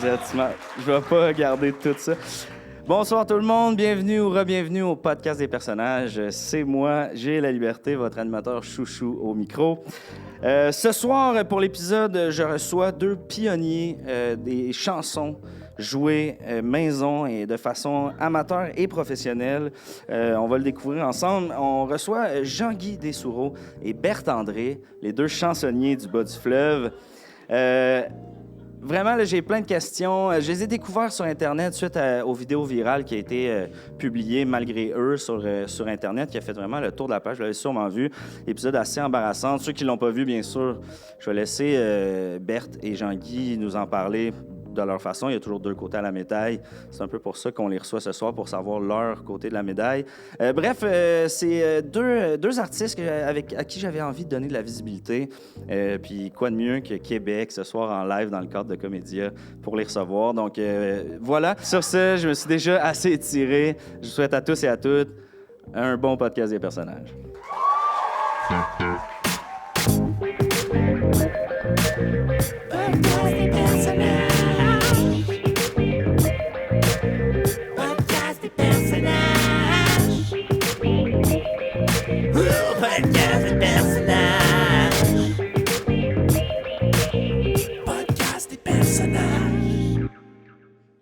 êtes smart. Je vais pas regarder tout ça. Bonsoir tout le monde, bienvenue ou re-bienvenue au podcast des personnages. C'est moi, J'ai la liberté, votre animateur chouchou au micro. Ce soir, pour l'épisode, je reçois deux pionniers des chansons jouées maison et de façon amateur et professionnelle. On va le découvrir ensemble. On reçoit Jean-Guy Dessoureau et Berthe André, les deux chansonniers du bas du fleuve. Vraiment, là, j'ai plein de questions. Je les ai découverts sur Internet suite aux vidéos virales qui a été publiées malgré eux sur Internet, qui a fait vraiment le tour de la page. Vous l'avez sûrement vu. Épisode assez embarrassant. Ceux qui ne l'ont pas vu, bien sûr, je vais laisser Berthe et Jean-Guy nous en parler de leur façon. Il y a toujours deux côtés à la médaille. C'est un peu pour ça qu'on les reçoit ce soir, pour savoir leur côté de la médaille. Bref, c'est deux artistes à qui j'avais envie de donner de la visibilité. Puis quoi de mieux que Québec ce soir en live dans le cadre de Comédia pour les recevoir. Donc voilà. Sur ce, je me suis déjà assez étiré. Je vous souhaite à tous et à toutes un bon podcast des personnages.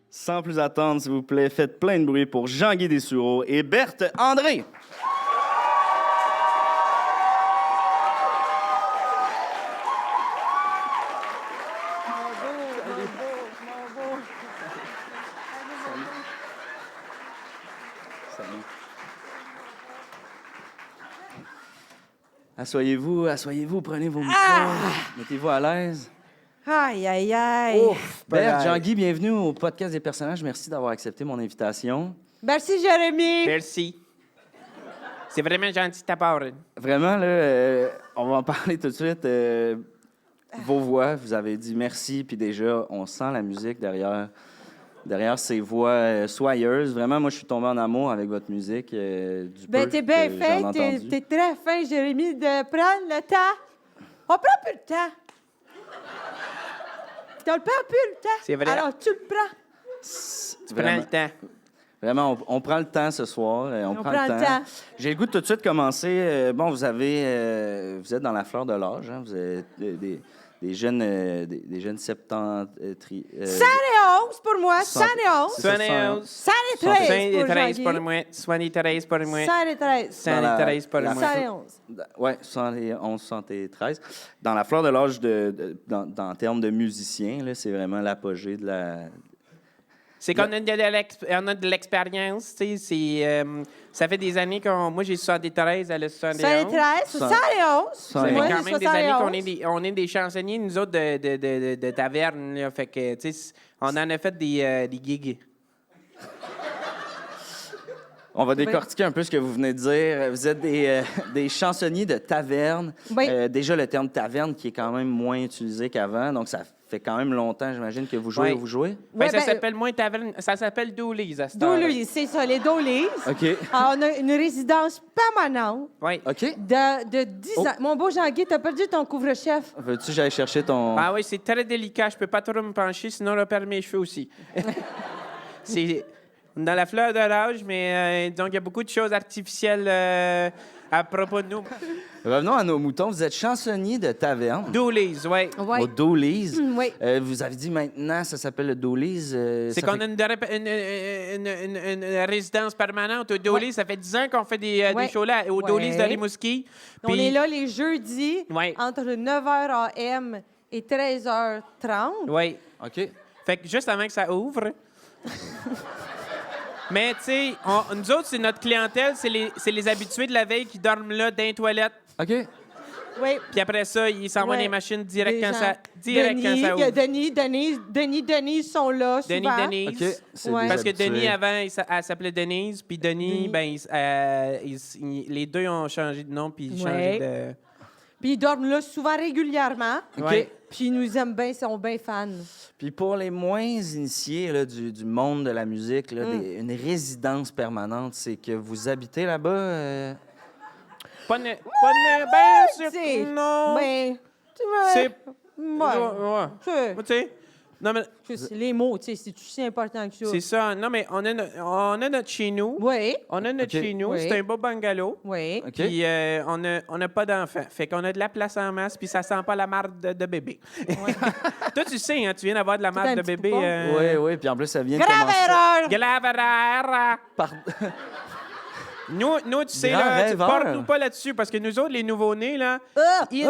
Sans plus attendre, s'il vous plaît, faites plein de bruit pour Jean-Guy Dessoureau et Berthe André. Asseyez-vous, prenez vos micros, mettez-vous à l'aise. Aïe, aïe, aïe. Ouf! Berthe, Jean-Guy, bienvenue au podcast des personnages. Merci d'avoir accepté mon invitation. Merci, Jérémy. Merci. C'est vraiment gentil de ta part. Vraiment, là, on va en parler tout de suite. Vos voix, vous avez dit merci, puis déjà, on sent la musique derrière ces voix soyeuses. Vraiment, moi, je suis tombé en amour avec votre musique. Du peu T'es bien que fait. j'en ai entendu. T'es très fin, Jérémy, de prendre le temps. On prend plus le temps. On ne prend plus le temps. C'est vrai. Alors, tu le prends. Tu prends le temps. Vraiment, on prend le temps ce soir. On prend le temps. J'ai le goût de tout de suite commencer. Vous êtes dans la fleur de l'âge. Hein? Vous êtes des jeunes 70... 71 pour moi. 71. 71. 73 pour 73 Jean-Guy. pour moi. 73 pour moi. 73. 73 pour moi. 71. Oui, 71, 73. Dans la fleur de l'âge, en termes de musiciens, là, c'est vraiment l'apogée de la... C'est qu'on a de l'expérience, tu sais, ça fait des années moi j'ai 73, elle a 71. 73, 71. Ça fait Moi, quand j'ai même des années 71. qu'on est des chansonniers, nous autres, de taverne, là, fait que, tu sais, on en a fait des gigs. On va décortiquer un peu ce que vous venez de dire. Vous êtes des chansonniers de taverne. Oui. Déjà, le terme taverne qui est quand même moins utilisé qu'avant, donc ça fait quand même longtemps, j'imagine, que vous jouez. Ouais. Vous jouez? Ben, ça ben, s'appelle moins taverne, ça s'appelle Doolies à cette heure. Doolies, c'est ça, les Doolies. OK. Alors, on a une résidence permanente Oui. OK. de 10 ans. Mon beau Jean-Guy, t'as perdu ton couvre-chef. Veux-tu que j'aille chercher ton... Ah oui, c'est très délicat. Je peux pas trop me pencher, sinon je perds mes cheveux aussi. C'est dans la fleur de l'âge, mais donc il y a beaucoup de choses artificielles à propos de nous. Revenons à nos moutons. Vous êtes chansonnier de taverne. Doolies, oui. Ouais. Au Doolies. Oui. Vous avez dit maintenant, ça s'appelle le Doolies. C'est ça qu'on fait- a une résidence permanente au Doolies. Ouais. Ça fait 10 ans qu'on fait des Ouais. shows là au Ouais. Doolies de Rimouski. On est là les jeudis Ouais. entre 9h AM et 13h30. Oui. OK. Fait que juste avant que ça ouvre. Mais, tu sais, nous autres, c'est notre clientèle, c'est les habitués de la veille qui dorment là, dans les toilettes. OK. Oui. Puis après ça, ils s'envoient Ouais. dans les machines direct Des quand gens- ça ouvre. Denis sont là souvent. Denise. OK. C'est Ouais. des Parce que habitués. Denis, avant, elle s'appappelait Denise. Puis Denis, Denis. les deux ont changé de nom. Puis ils Ouais. changé de... Puis ils dorment là souvent régulièrement. OK. Ouais. Puis ils nous aiment bien, ils sont bien fans. Puis pour les moins initiés là, du monde de la musique, là, une résidence permanente, c'est que vous habitez là-bas? Ben, sûr C'est- que non. Ben, tu vois. C'est... Ouais. Ouais. C'est- Tu sais, Non, mais Les mots, tu sais, c'est si important que ça. c'est ça. Non, mais on a notre chez nous. Oui, On a notre OK. chez nous. Oui. C'est un beau bungalow. oui. OK. Puis on n'a pas d'enfants. Fait qu'on a de la place en masse, puis ça sent pas la marde de bébé. Toi, tu sais, hein, tu viens d'avoir de la Tout un marde de petit bébé. poupon. Oui, oui, puis en plus, ça vient de Grave commencer. erreur! Glavera. Par- Nous, tu sais, Grand là, rêveur. porte-nous pas là-dessus, parce que nous autres, les nouveaux-nés, là, Ah! ils-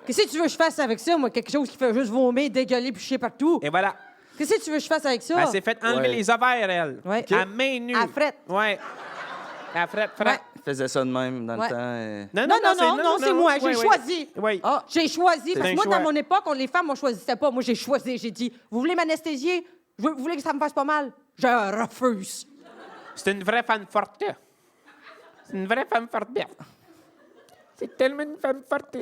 Qu'est-ce que tu veux que je fasse avec ça, moi? Quelque chose qui fait juste vomir, dégueuler, puis chier partout. Et voilà. Qu'est-ce que tu veux que je fasse avec ça? Elle s'est fait enlever Ouais. les ovaires, elle. Ouais. À main nue. À frette. Ouais. À frette. Ouais. Il faisait ça de même dans Ouais. le temps. Non, c'est moi. J'ai Oui, oui. choisi. Oui. Ah, j'ai choisi. C'est Parce un que moi, choix. dans mon époque, les femmes, on choisissait pas. Moi, j'ai choisi. J'ai dit, vous voulez m'anesthésier? Vous voulez que ça me fasse pas mal? Je refuse. C'est une vraie femme forte. C'est une vraie femme forte. C'est tellement une femme forte.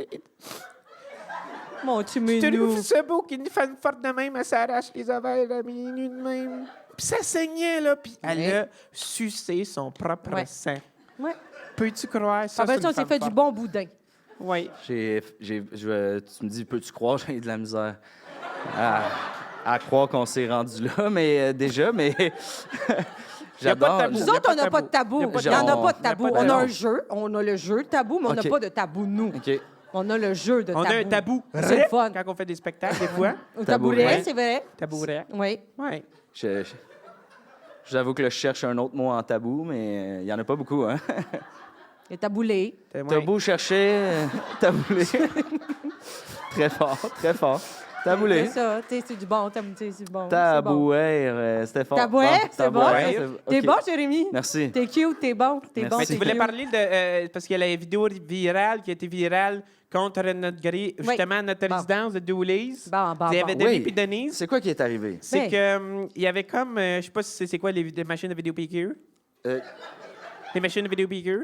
Mon tu Tu me trouves ça beau qu'une femme forte de même, elle s'arrache les ovaires à minuit de même. Puis ça saignait, là, puis elle a sucé son propre Ouais. sang. Ouais. Peux-tu croire ça? Après c'est ça, on une s'est femme fait du forte. bon boudin. Oui. Tu me dis, peux-tu croire? J'ai de la misère à croire qu'on s'est rendu là, mais déjà, mais Y a pas de j'adore. tabou. Nous Y a autres, pas on n'a de pas de tabou. tabou. Il n'y en a Genre, pas de tabou. y a pas de On a tabou. un jeu. On a le jeu de tabou, mais on n'a OK. pas de tabou, nous. OK. On a le jeu de On tabou. a un tabou. C'est le fun. Quand on fait des spectacles, des fois. Un Tabouret. tabouret, c'est vrai. Tabouret. Oui. Oui. J'avoue que là, je cherche un autre mot en tabou, mais il n'y en a pas beaucoup, hein? Le taboulé. T'as beau chercher, taboulé. Très fort, très fort. Taboulé. C'est ça. Tu sais, c'est du bon. C'est du bon. Tabouère, c'était fort. Tabouret, c'est bon. tabouret, T'es OK. bon, Jérémy? Merci. T'es cute, t'es bon. T'es Merci. bon. Mais t'es tu voulais cute. parler de. Parce qu'il y a la vidéo virale qui a été virale contre notre grille, justement, notre Bon. résidence de Dooley's. Bon, bon, Il y avait bon. Debbie puis Denise. C'est quoi qui est arrivé? C'est Ben. que il y avait comme. Je sais pas si c'est quoi les machines de vidéo piqûre. Euh, Les machines de vidéo piqûre.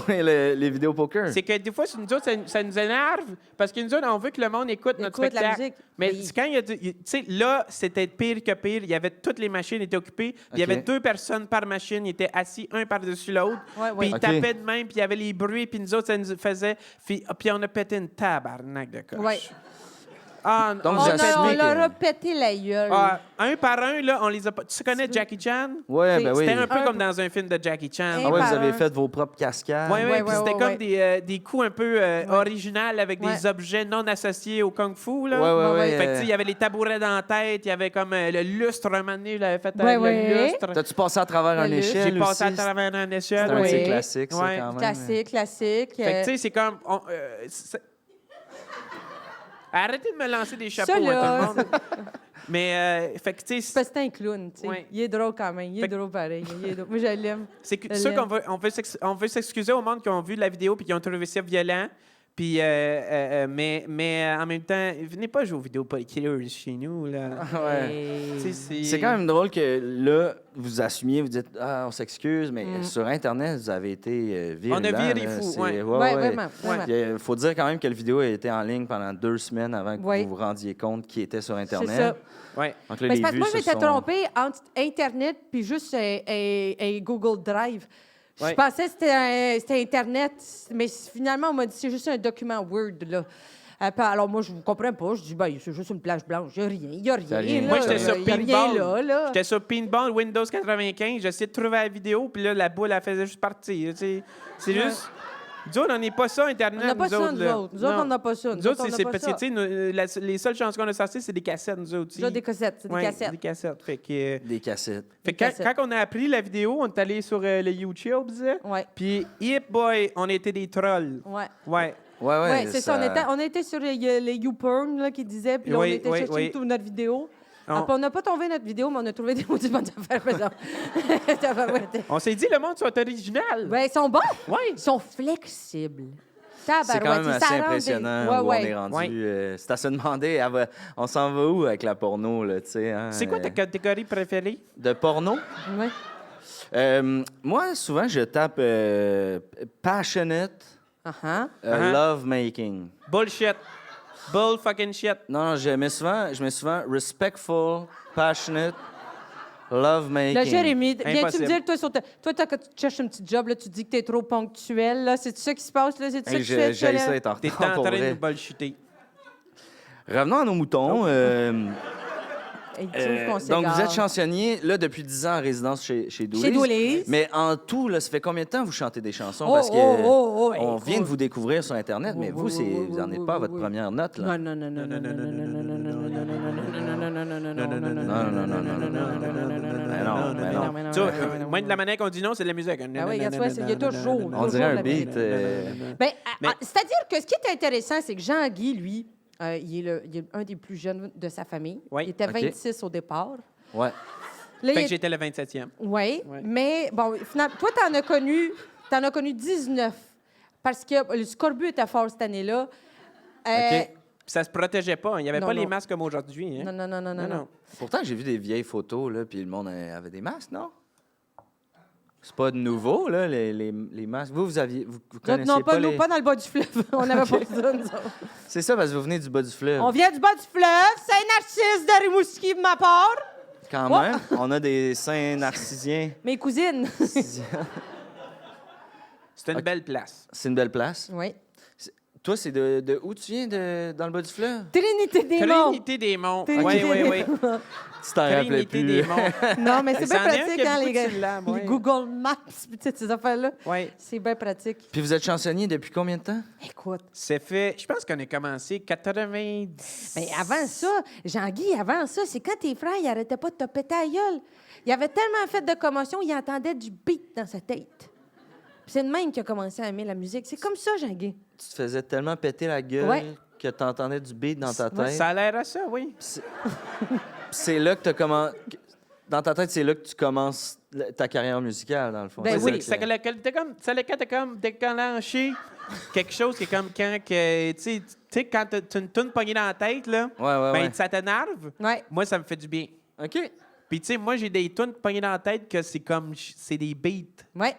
oui, les vidéos poker. C'est que des fois, nous autres, ça nous énerve parce que nous autres, on veut que le monde écoute notre Écoute la spectacle. musique. Mais Oui. quand il y a. Tu sais, là, c'était pire que pire. Il y avait toutes les machines étaient occupées. Puis il y OK. avait 2 personnes par machine. Ils étaient assis un par-dessus l'autre. Ouais, Puis ouais. ils OK. tapaient de même. Puis il y avait les bruits. Puis nous autres, ça nous faisait. Puis on a pété une tabarnak de coche. Ouais. Ah, Donc, On vous a- assumez on leur que- a pété la gueule. ah, un par un, là, on les a pas. Tu connais Jackie Chan? Ouais, ben oui. C'était un peu Un- comme dans un film de Jackie Chan. Ah ouais, par vous avez un. fait vos propres cascades. Oui, oui, Ouais, puis ouais, c'était ouais, comme ouais. des coups un peu originaux avec Ouais. des objets non associés au Kung Fu. Là. Ouais, ouais, Ouais, ouais. ouais. Fait que, tu sais, il y avait les tabourets dans la tête, il y avait comme le lustre, un moment donné, il avait fait Ouais, le ouais. lustre. T'as-tu passé à travers un Le lustre. échelle J'ai passé à aussi? travers un C'est échelle. un de Ouais. ces classiques, ça, Ouais. quand même. Classique, classique. Fait que, tu sais, c'est comme... Arrêtez de me lancer des chapeaux, Ça, là, hein, tout le monde. Mais, fait que, tu sais, parce que c'est un clown, tu sais. Ouais. Il est drôle quand même. Il est Fait que- drôle pareil. Il est drôle. Moi, je l'aime. c'est que- Je ça l'aime. on veut s'excuser au monde qui ont vu la vidéo puis qui ont trouvé ça violent. Puis, mais en même temps, venez pas jouer aux vidéos Killers chez nous, là. Ouais. Tu sais, C'est quand même drôle que là, vous assumiez, vous dites ah, on s'excuse, mais sur Internet, vous avez été virulent. On a viré là. fou, C'est- ouais. Ouais, vraiment. vraiment. Il faut dire quand même que la vidéo a été en ligne pendant 2 semaines avant que Ouais. vous vous rendiez compte qui était sur C'est Internet. ça. Ouais. Donc là, Mais les c'est parce que vues moi, se je m'étais sont- trompée entre Internet puis juste un Google Drive. Ouais. Je pensais que c'était Internet, mais finalement, on m'a dit c'est juste un document Word. Là. Alors, moi, je ne comprends pas. Je dis, ben, c'est juste une plage blanche. Il n'y a rien. Il n'y a rien. rien. là. Moi, j'étais sur Il y a rien Pinball. là. J'étais sur Pinball Windows 95. J'essayais de trouver la vidéo, puis là, la boule, elle faisait juste partir. Tu sais. C'est Ouais. juste... Nous autres, on n'est pas ça, Internet, On n'a pas nous ça, autres. nous là. autres. Nous autres, Non. on n'a pas ça. Nous autres, on n'a c'est pas parce ça. que, tu sais, les seules chansons qu'on a sorties, c'est des cassettes, nous autres. Nous autres, des cassettes. C'est Ouais, des cassettes. Des cassettes. Fait que, Des cassettes. fait que cassettes. quand on a appris la vidéo, on est allé sur le YouTube, disais. Ouais. Puis, hip boy, on était des trolls. Ouais. Ouais. Ouais, Ouais, c'est ça. On était sur les YouPorn là, qui disaient, puis là, Oui, on était oui, chercher oui. toute notre vidéo. On- Après, on n'a pas trouvé notre vidéo, mais on a trouvé des maudites bonnes affaires, par exemple. Tabarouette. On s'est dit, le monde soit original. Ben, ils sont bons. Ouais. Ils sont flexibles. C'est quand même Ça assez rend des- impressionnant Ouais, où on ouais. est rendu. Ouais. C'est à se demander, on s'en va où avec la porno, là, tu sais? Hein? C'est quoi ta catégorie préférée? De porno? Ouais. Moi, souvent, je tape passionate Uh-huh. Uh-huh. love making. Bullshit. Bull fucking shit. Non, je mets souvent respectful, passionate Love making. Là, Jérémy, viens-tu me Impossible. dire, toi, quand tu cherches un petit job, là, tu dis que t'es trop ponctuel, là. C'est ça qui se passe, là? C'est ça Hey, que tu fais? j'ai là? ça être en T'es retard en pour train de vrai. nous bullshiter. Revenons à nos moutons. Hey, tu trouves qu'on Donc, s'égare. vous êtes chansonnier, là, depuis 10 ans en résidence chez Dooley's. Chez Dooley's. Mais en tout, là, ça fait combien de temps que vous chantez des chansons? Oh, Parce que oh, on écoute. vient de vous découvrir sur Internet, mais vous, vous n'en êtes pas à votre oui. première note, là. Non, non, non, non, non, non, non, non, non, non, non, non, non, non, Tu vois, moi, de la manière qu'on dit non, c'est de la musique. Ah oui, regarde, tu vois, il y a toujours. On dirait un la beat. Ben, Mais- c'est-à-dire que ce qui est intéressant, c'est que Jean-Guy, lui, il est un des plus jeunes de sa famille. Oui. Il était OK. 26 au départ. Ouais. Là, Fait il que est- j'étais le 27e. Oui, Ouais. mais bon, finalement, toi, t'en as connu 19 parce que le scorbut était fort cette année-là. OK. Puis ça se protégeait pas. Il n'y avait Non, pas non. les masques comme aujourd'hui. Hein? Non, non. Pourtant, j'ai vu des vieilles photos, là, puis le monde avait des masques, non? C'est pas de nouveau, là, les masques. Vous connaissiez Non, pas, les... nous, pas dans le bas du fleuve. On n'avait pas ça, nous autres. C'est ça, parce que vous venez du bas du fleuve. On vient du bas du fleuve, Saint-Narcisse de Rimouski de ma part. Quand Oh! même, on a des saints narcisiens. Mes cousines. C'est une Ok. belle place. C'est une belle place. Oui. Toi, c'est de où tu viens, dans le bas du fleuve? Trinité des Monts. Trinité des Monts. Oui, Trinité oui, des oui. Tu t'en rappelais Trinité plus. des Monts. Non, mais c'est bien C'en est un pratique, qui a hein, beaucoup les de gars. syllabes, Les ouais. Google Maps, puis toutes ces affaires-là. Oui. C'est bien pratique. Puis vous êtes chansonnier depuis combien de temps? Écoute. C'est fait, je pense qu'on a commencé 90. Mais avant ça, Jean-Guy, avant ça, c'est quand tes frères, ils arrêtaient pas de te péter à la gueule. Il avait tellement fait de commotion, il entendait du beat dans sa tête. Puis c'est de même qu'il a commencé à aimer la musique. C'est comme ça, Jean-Guy. Tu te faisais tellement péter la gueule Ouais. que tu entendais du beat dans ta tête. Ça a l'air à ça, oui. C'est là que tu commences... Dans ta tête, c'est là que tu commences ta carrière musicale, dans le fond. Ben C'est oui. ça que- Ça l'a comme déclenché quelque chose qui est comme quand que, tu sais, quand tu une toune pognée dans la tête, là, Ouais. ben, ça t'énerve. Ouais. Moi, ça me fait du bien. OK. Puis, tu sais, moi, j'ai des tunes pognées dans la tête que c'est comme, c'est des beats. Ouais.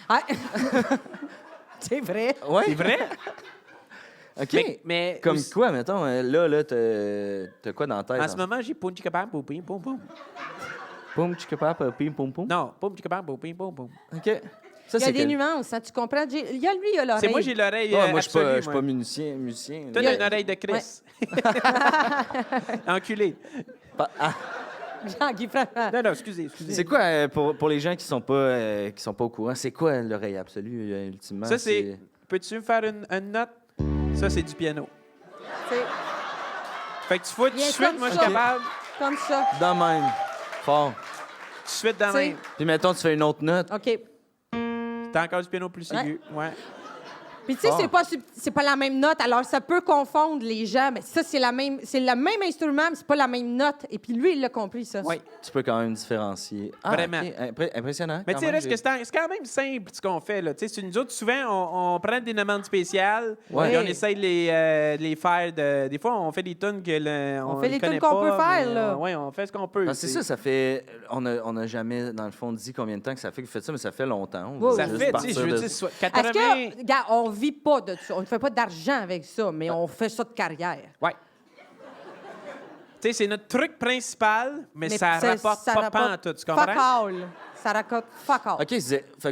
Ah. C'est vrai. Ouais. C'est vrai? OK. Mais Comme aussi- quoi, mettons, là, t'as quoi dans la tête? En ce moment, j'ai poum chicka pam poum poum poum. Poum, tchika papa, pim, poum, poum. Non, poum chicka pam poum poum poum. OK. Ça, Il y a c'est des quel- nuances, hein, tu comprends? Il y a lui, il y a l'oreille. C'est moi, j'ai l'oreille Ouais, moi, je absolue, suis pas musicien. Toi, là. t'as une oreille de Chris. Enculé. Ah, Jean-Guy, franchement. Non, excusez. c'est quoi, pour les gens qui sont pas au courant, c'est quoi l'oreille absolue, ultimement? Ça, c'est... Peux-tu me faire une note? Ça, c'est du piano. C'est Fait que tu fous tout de Bien suite, comme moi, je ça. suis capable. comme ça. Dans même. Fort. Tout de suite dans la C'est- main. Puis mettons, tu fais une autre note. OK. T'as encore du piano plus aigu. Ouais. Puis tu sais, Fort. c'est pas la même note, alors ça peut confondre les gens, mais ça, c'est le même instrument, mais c'est pas la même note. Et puis lui, il l'a compris, ça. Oui. Tu peux quand même différencier. Ah, Vraiment. OK. Impressionnant. Mais quand tu sais, même, reste que c'est quand même simple ce qu'on fait. Là. Tu sais, c'est nous autres, souvent, on prend des demandes spéciales Ouais. et on essaye de les faire. Des fois, on fait des tunes que On fait les les connaît tunes qu'on pas, peut faire, mais, là. Oui, on fait ce qu'on peut. Parce que c'est ça, ça fait... On a jamais, dans le fond, dit combien de temps que ça fait que vous faites ça, mais ça fait longtemps. On Oui, va Ça juste fait, tu sais, partir je veux de- dire, Est-ce 80... que, regarde, on vit pas de ça, on ne fait pas d'argent avec ça, mais on fait ça de carrière. Ouais. Tu sais, c'est notre truc principal, mais ça ça- rapporte ça pas rapporte pantoute, tu comprends? Fuck all. Ça rapporte fuck all. OK, fait que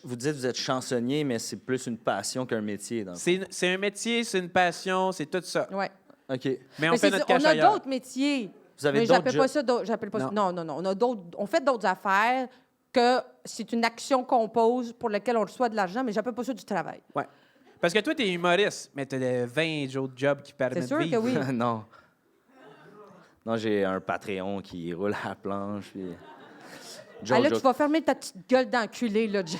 vous dites que vous êtes chansonnier, mais c'est plus une passion qu'un métier. Dans le fond. C'est un métier, c'est une passion, c'est tout ça. Ouais. OK. Mais on Mais fait c'est- notre cash on a ailleurs. d'autres métiers. Vous avez mais d'autres j'appelle jobs? pas ça j'appelle pas ça. Non. Non. On fait d'autres affaires que c'est une action qu'on pose pour laquelle on reçoit de l'argent, mais j'appelle pas ça du travail. Ouais. Parce que toi, t'es humoriste, mais t'as 20 autres jobs qui permettent C'est sûr de que vivre. oui. Non. Non, j'ai un Patreon qui roule à la planche. Puis... Ah, là, tu vas fermer ta petite gueule d'enculé, là, Jay.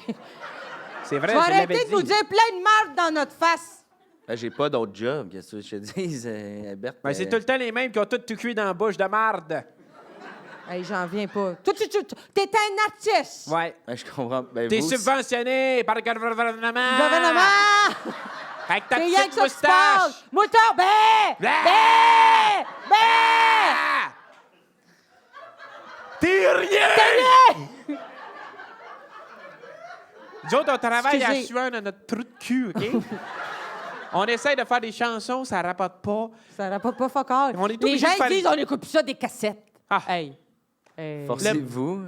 C'est vrai, Tu vas je l'avais arrêter de nous dit. dire plein de marde dans notre face. Ben, j'ai pas d'autre job, qu'est-ce que je te dis, Berthe? Ben, c'est tout le temps les mêmes qui ont tout cuit dans la bouche de marde. Hey, j'en viens pas. Toi, t'es un artiste. Ouais. Ben, je comprends. Ben, T'es vous, subventionné par le gouvernement. Gouvernement! Avec ta C'est rien petite que ça qui se passe. moustache. Mouton, bé! Blah! Bé! Bé! Ah! T'es rien! Nous autres, on travaille à Excusez. sueur dans notre trou de cul, OK? On essaie de faire des chansons, ça rapporte pas. Ça rapporte pas fuck all. On est Les obligé gens de faire- ils disent on écoute plus ça des cassettes. Ah. Hey. Forcez-vous.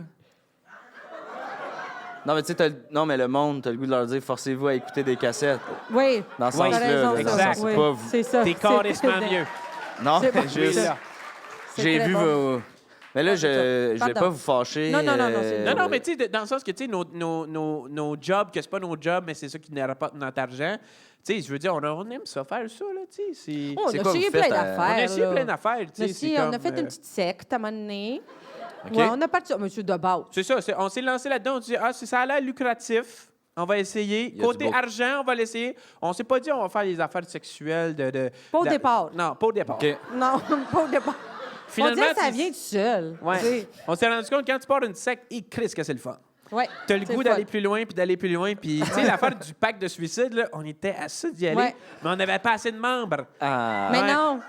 Non, mais tu sais, non, mais le monde, t'as le goût de leur dire, forcez-vous à écouter des cassettes. Oui. Dans ce Oui, sens-là. t'as raison, là, exact. dans le sens, Oui, c'est pas vous. c'est ça. T'es carrément mieux. Non, C'est bon. juste. Oui, là. C'est J'ai très vu bon. vos. Mais là, je vais Pardon. pas vous fâcher. Non, c'est- Non, mais tu sais, dans le sens que, tu sais, nos jobs, que c'est pas nos jobs, mais c'est ça qui nous rapporte notre argent. Tu sais, je veux dire, on aime ça, faire ça, là, tu sais. On C'est a quoi essayé vous plein faites, On a d'affaires. essayé là. plein d'affaires, tu sais. Merci, c'est on a comme, fait une petite secte à un moment donné. OK. Ouais, on a parti. Monsieur de base. C'est ça, on s'est lancé là-dedans, on dit, si ça a l'air lucratif, on va essayer. Il y a Côté du beau- argent, on va l'essayer. On s'est pas dit, on va faire des affaires sexuelles Pas au de- départ. Non, pas au départ. OK. Non, pas au départ. Finalement, on dirait que ça tu- vient tout seul. Ouais. tu sais. On s'est rendu compte, quand tu pars d'une secte, Christ que c'est le fun. Ouais. T'as le c'est goût fun. d'aller plus loin, puis d'aller plus loin. Puis, tu sais, l'affaire du pacte de suicide, là, on était à ça d'y aller, Ouais. mais on n'avait pas assez de membres. Ah. Mais Ouais. non.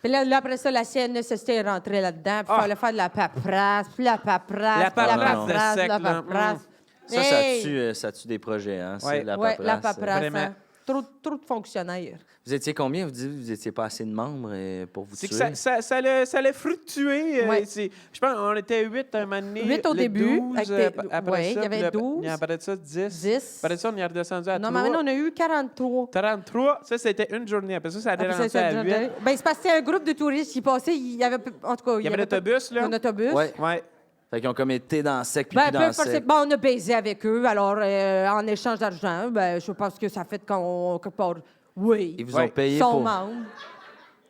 Puis là, après ça, la CNSST est rentrée là-dedans. Puis il Ah. fallait faire de la paperasse, puis la paperasse, La puis la paperasse de paperasse, sec, la là. paperasse. Ça, Hey! ça tue des projets, hein? Ouais. C'est la Ouais, la paperasse. paperasse. Vraiment. hein. Trop de fonctionnaires. Vous étiez combien? Vous dites que vous n'étiez pas assez de membres pour vous C'est que tuer? ça l'a fructué. Ouais. Je pense qu'on était 8 un moment donné. 8 au le début, 12, avec tes- après ouais, ça, il y avait puis 12. Après ça, 10. 10. Après ça, on est redescendu à Non, 3. mais maintenant, on a eu 43. 33. Ça, c'était une journée. Après ça, ça a Après délancé ça, à 8. ben, c'est parce que c'était un groupe de touristes qui passaient. Il y avait, en tout cas, Il y avait l'autobus, là. Un autobus. Ouais. Ouais. Fait qu'ils ont comme été dans le sec, puis Ben, plus dans peu le importe, sec. bon, on a baisé avec eux. Alors, en échange d'argent, ben, je pense que ça fait qu'on. quelque part, oui. Ils vous Ouais. ont payé Sont pour... membres.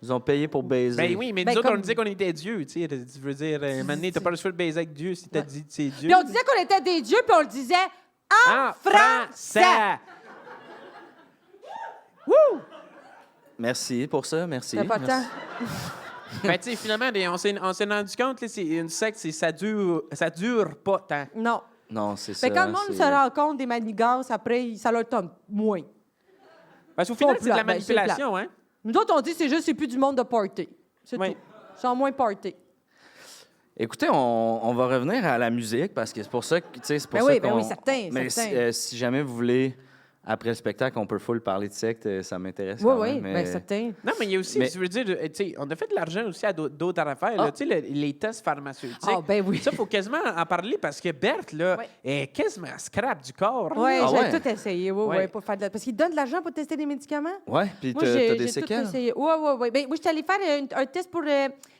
Ils ont payé pour baiser. Ben oui, mais Ben, nous autres, comme- on disait qu'on était Dieu. Tu sais, tu veux dire, maintenant, t'as pas le choix de baiser avec Dieu si t'as dit que c'est Dieu. Puis on disait qu'on était des dieux, puis on le disait en français. Merci pour ça, merci. T'as pas le Merci. temps? Ben, tu sais, finalement, on s'est rendu compte, là, c'est une secte, ça dure pas tant. Non. Non, c'est ça. Fait quand le monde c'est- se rend compte des manigances, après, ça leur tombe moins. Parce qu'au final, c'est de la Ben, c'est manipulation, hein? Nous autres, on dit c'est juste, c'est plus du monde de party. C'est Oui. tout. Ils sont moins party. Écoutez, on va revenir à la musique parce que c'est pour ça que, tu sais, c'est pour Ben ça oui, qu'on... ben oui, certain, Mais certain. si jamais vous voulez, après le spectacle, on peut full parler de secte, ça m'intéresse Oui, quand oui, même, mais- bien certain. Non, mais il y a aussi, Mais- je veux dire, tu sais, on a fait de l'argent aussi à d'autres affaires. là. Ah. Tu sais, les tests pharmaceutiques. Ah, ben oui. Ça, il faut quasiment en parler parce que Berthe, là, Ouais. est quasiment scrap du corps. là. Oui, Ah j'ai ouais? tout essayé. Oui, Ouais. oui, pour faire de la... Parce qu'ils donnent de l'argent pour tester des médicaments. Ouais, puis Moi, t'as j'ai des tout séquelles? essayé. Oui, oui, oui. Ben, moi, je suis allée faire un test pour...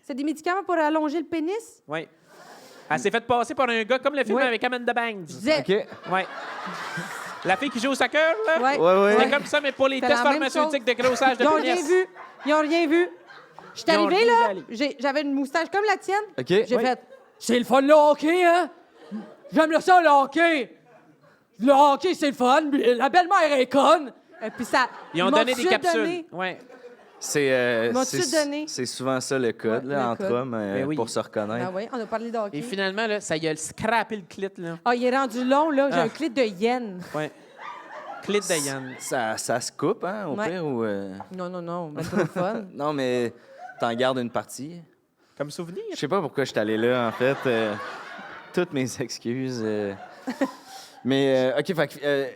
c'est des médicaments pour allonger le pénis. Oui. Elle s'est fait passer par un gars comme le film Ouais. avec Amanda Banks. Je disais... OK. Ouais. La fille qui joue au soccer, là? Ouais. Ouais, ouais. C'est comme ça, mais pour les C'est tests la même pharmaceutiques de grossage de Ils n'ont pénis. rien vu. Ils n'ont rien vu. Je suis Ils ont arrivée, rien là. vu. J'avais une moustache comme la tienne. OK. J'ai Oui. fait... C'est le fun, le hockey, hein? J'aime le ça, le hockey. Le hockey, c'est le fun. Mais la belle-mère est conne. Et puis ça... Ils ont m'ont donné tout des de suite capsules. donné. Ouais. C'est M'as-tu donné? c'est souvent ça le code, Ouais, là, le entre code. hommes, Ben oui. pour se reconnaître. Ah oui, on a parlé de hockey. Et finalement, là, ça y a scrappé le clit, là. Ah, il est rendu long, là. J'ai Ah. un clit de yen. Ouais. Clit de Yann. Ça se coupe, hein, au Ouais. pire, ou... Non, non, non, mais trop fun. Non, mais t'en gardes une partie. Comme souvenir. Je sais pas pourquoi je suis allé là, en fait. Toutes mes excuses. Mais, OK, fait que,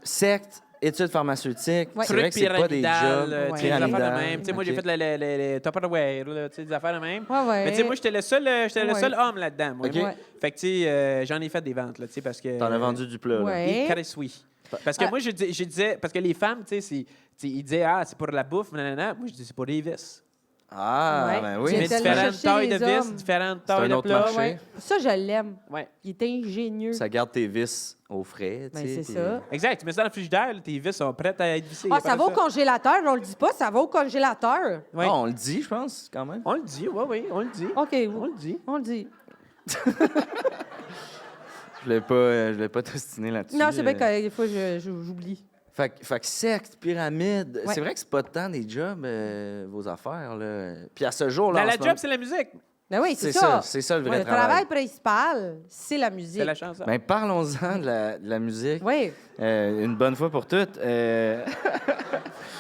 secte, études pharmaceutiques, Ouais. c'est vrai que c'est pas des jobs tu sais, des affaires de pyramidales. même. Tu sais, moi, OK. j'ai fait les Tupperware, là, tu sais, des affaires de même. Ouais, ouais. Mais tu sais, moi, j'étais le seul homme là-dedans, moi. OK. Ouais. Fait que, tu sais, j'en ai fait des ventes, là, tu sais, parce que... T'en as vendu du plat, là. Ouais. Et Chris, oui. Parce que Ah. moi, je disais... Parce que les femmes, tu sais, ils disaient, ah, c'est pour la bouffe, nanana. Moi, je dis, c'est pour les vis. Ah, Ouais. ben Tu oui. J'ai mets tellement différentes cherché tailles de les vis, hommes. différentes C'est un tailles de autre plats. marché. Ouais. Ça, je l'aime. Ouais. Il est ingénieux. Ça garde tes vis au frais, tu Ben, sais. c'est puis- ça. Exact. Tu mets ça dans le frigidaire, là, tes vis sont prêtes à être vissées. Ah, Y a pas ça de va au congélateur. On le dit pas, ça va au congélateur. Ouais. Ah, on le dit, je pense, quand même. On le dit, oui, on le dit. OK, On le dit. on le dit. Je voulais pas t'ostiner là-dessus. Non, c'est bien que des fois, j'oublie. Fait que secte, pyramide, Ouais. c'est vrai que c'est pas tant des jobs, vos affaires, là. Puis à ce jour-là, Dans en la ce job, moment- c'est la musique. Ben oui, c'est c'est ça, ça. c'est ça le vrai Ouais, le travail. travail principal, c'est la musique. C'est la chanson. Ben, parlons-en de la musique. Oui. Une bonne fois pour toutes. Mais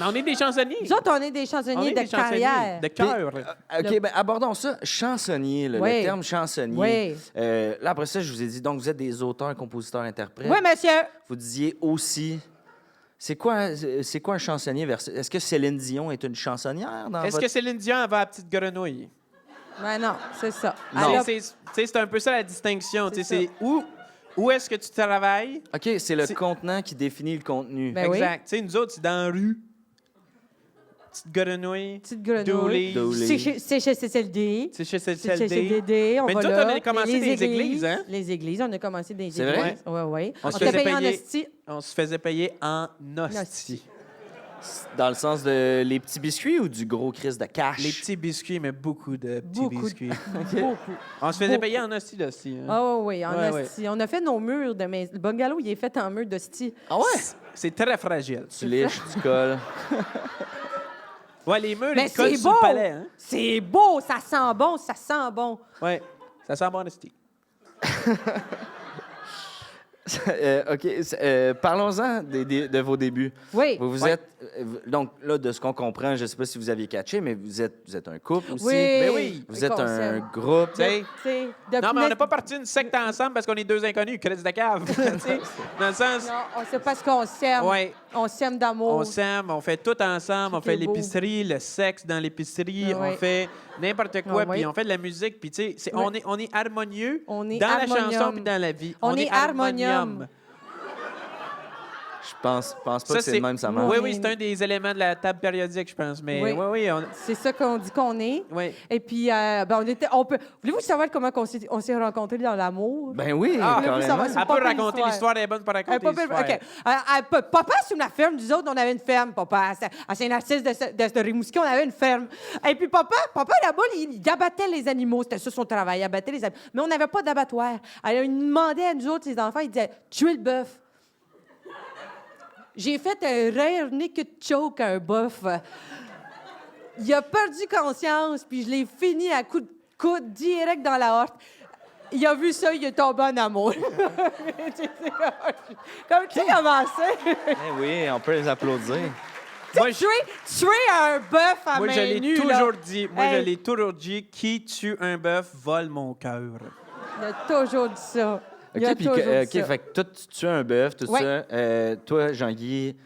on est des chansonniers. Nous autres, on est des On chansonniers est de des chansonniers. carrière. De cœur. OK, ben abordons ça. Chansonnier, là, Oui. le terme chansonnier. Oui. Là, après ça, je vous ai dit, donc vous êtes des auteurs, compositeurs, interprètes. Oui, monsieur. Vous disiez aussi... C'est quoi un chansonnier versus... Est-ce que Céline Dion est une chansonnière dans Est-ce votre... que Céline Dion avait la petite grenouille? Ben non, c'est ça. Non. Elle a- C'est un peu ça la distinction. C'est C'est où est-ce que tu travailles? OK, c'est le C'est- contenant qui définit le contenu. Ben oui. Exact. Tu sais, nous autres, c'est dans la rue. Petite grenouille. Petite grenouille. Dooley. C'est chez CCLD. C'est chez C'est chez CCLD. CCLD. On Mais va nous là. autres, on a commencé Les des églises, hein? Les églises, on a commencé des C'est églises. Oui, oui. On On se t'a faisait payé en payer. hostie. On se faisait payer en hostie. Hostie. Dans le sens de les petits biscuits ou du gros crise de cash? Les petits biscuits, mais beaucoup de petits Beaucoup. biscuits. Beaucoup. On se faisait Beaucoup. payer en hostie, là, aussi. hein. Ah oui, en Ouais, hostie. On a fait nos murs de maison. Le bungalow, il est fait en mur d'hostie. Ah ouais? C'est très fragile. Tu liches, tu colles. Ouais, les murs, Mais ils collent c'est sur beau! le palais. Hein? C'est beau! Ça sent bon, ça sent bon. Ouais, ça sent bon en hostie. OK, parlons-en de vos débuts. Oui. Vous Ouais. êtes... donc, là, de ce qu'on comprend, je ne sais pas si vous aviez catché, mais vous êtes un couple aussi. Oui. Ben oui. Vous êtes Qu'on un s'aime. groupe. Tu sais? Tu sais, Non, mais on depuis n'a pas parti une secte ensemble parce qu'on est deux inconnus, crise de cave. Tu sais, dans le sens, Non, c'est parce qu'on s'aime. ouais, On s'aime d'amour. on s'aime, on fait tout ensemble, on Tout fait est beau. l'épicerie, le sexe dans l'épicerie, Ah ouais. on fait n'importe quoi, Ah ouais. puis on fait de la musique, puis tu sais, Ouais. on est harmonieux On est dans la harmonium. chanson puis dans la vie. On est harmonium. Je pense pas Ça, que c'est le même, ça marche. Oui, oui, c'est un des éléments de la table périodique, je pense. Mais Oui. oui, C'est ça qu'on dit qu'on est. oui. Et puis, voulez-vous savoir comment on s'est rencontrés dans l'amour? Ben oui, Ah, carrément. savoir, c'est Elle pas peut belle raconter histoire. l'histoire, elle est bonne pour raconter Pas l'histoire. OK. Papa, sur la ferme, nous autres, on avait une ferme, papa. À Saint-Narcisse de Rimouski, on avait une ferme. Et puis, papa là-bas, il abattait les animaux. C'était ça son travail, il abattait les animaux. Mais on n'avait pas d'abattoir. Alors, il nous demandait à nous autres, les enfants, il disait « Tuez le bœuf. » J'ai fait un rare naked choke à un bœuf. Il a perdu conscience, puis je l'ai fini à coup de coude direct dans la horte. Il a vu ça, il est tombé en amour. Comme qui commençait? Eh oui, on peut les applaudir. Moi, Tuer un bœuf à Moi, main je l'ai nue, toujours là. dit. Moi, Hey. je l'ai toujours dit. Qui tue un bœuf vole mon cœur. Il a toujours dit ça. Il a OK, puis toujours dit ça. fait que toi, tu tues un bœuf, tout Ouais. ça. Toi, Jean-Guy,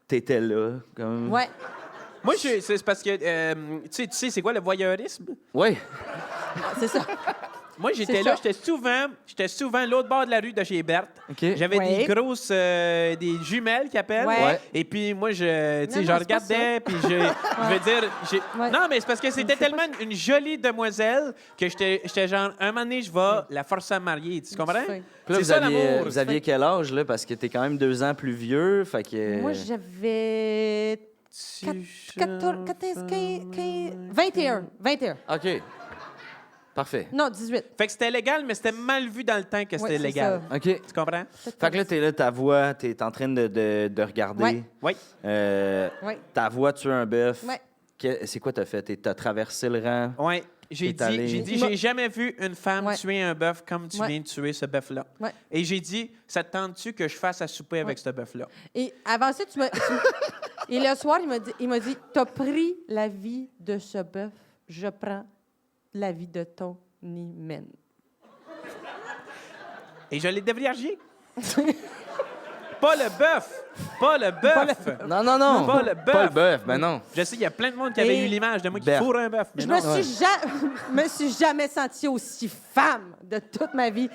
t'étais là, comme... Ouais. Moi, c'est parce que, tu sais, c'est quoi le voyeurisme? Oui. C'est ça. Moi, j'étais C'est là, ça. j'étais souvent l'autre bord de la rue de chez Berthe. OK. J'avais Ouais. des grosses, des jumelles qui appellent. Ouais. Et puis moi, tu Non, sais, je non, c'est pas regardais, puis je veux dire, Ouais. non, mais c'est parce que c'était c'est pas tellement une jolie demoiselle que j'étais genre, un moment donné, je vais la forcer à me marier. Tu comprends? Fin. Puis là, C'est ça l'amour. vous aviez quel âge, là? Parce que t'es quand même 2 ans plus vieux, fait que... Moi, j'avais 14, 15, 21. 21. OK. Parfait. Non, 18. Fait que c'était légal, mais c'était mal vu dans le temps que c'était Ouais, c'est légal. ça. OK. Tu comprends? Fait que là, t'es là, ta voix, t'es en train de regarder. Ouais. Oui. Oui. Ta voix tue un bœuf. Ouais. C'est quoi t'as fait? T'as traversé le rang? Oui. J'ai T'es allé- dit, j'ai jamais vu une femme Ouais. tuer un bœuf comme tu Ouais. viens de tuer ce bœuf-là. Ouais. Et j'ai dit, ça te tente-tu que je fasse à souper avec ce bœuf-là? Et avant ça, Et le soir, il m'a dit, t'as pris la vie de ce bœuf, je prends la vie de ton hymen. Et je l'ai déviergé. Pas le bœuf! Pas le bœuf! Non, non, non. Pas le bœuf. Pas le bœuf, ben non. Je sais, il y a plein de monde qui avait Et- eu l'image de moi qui Berthe. fourre un bœuf. mais Je non. me suis jamais sentie aussi femme de toute ma vie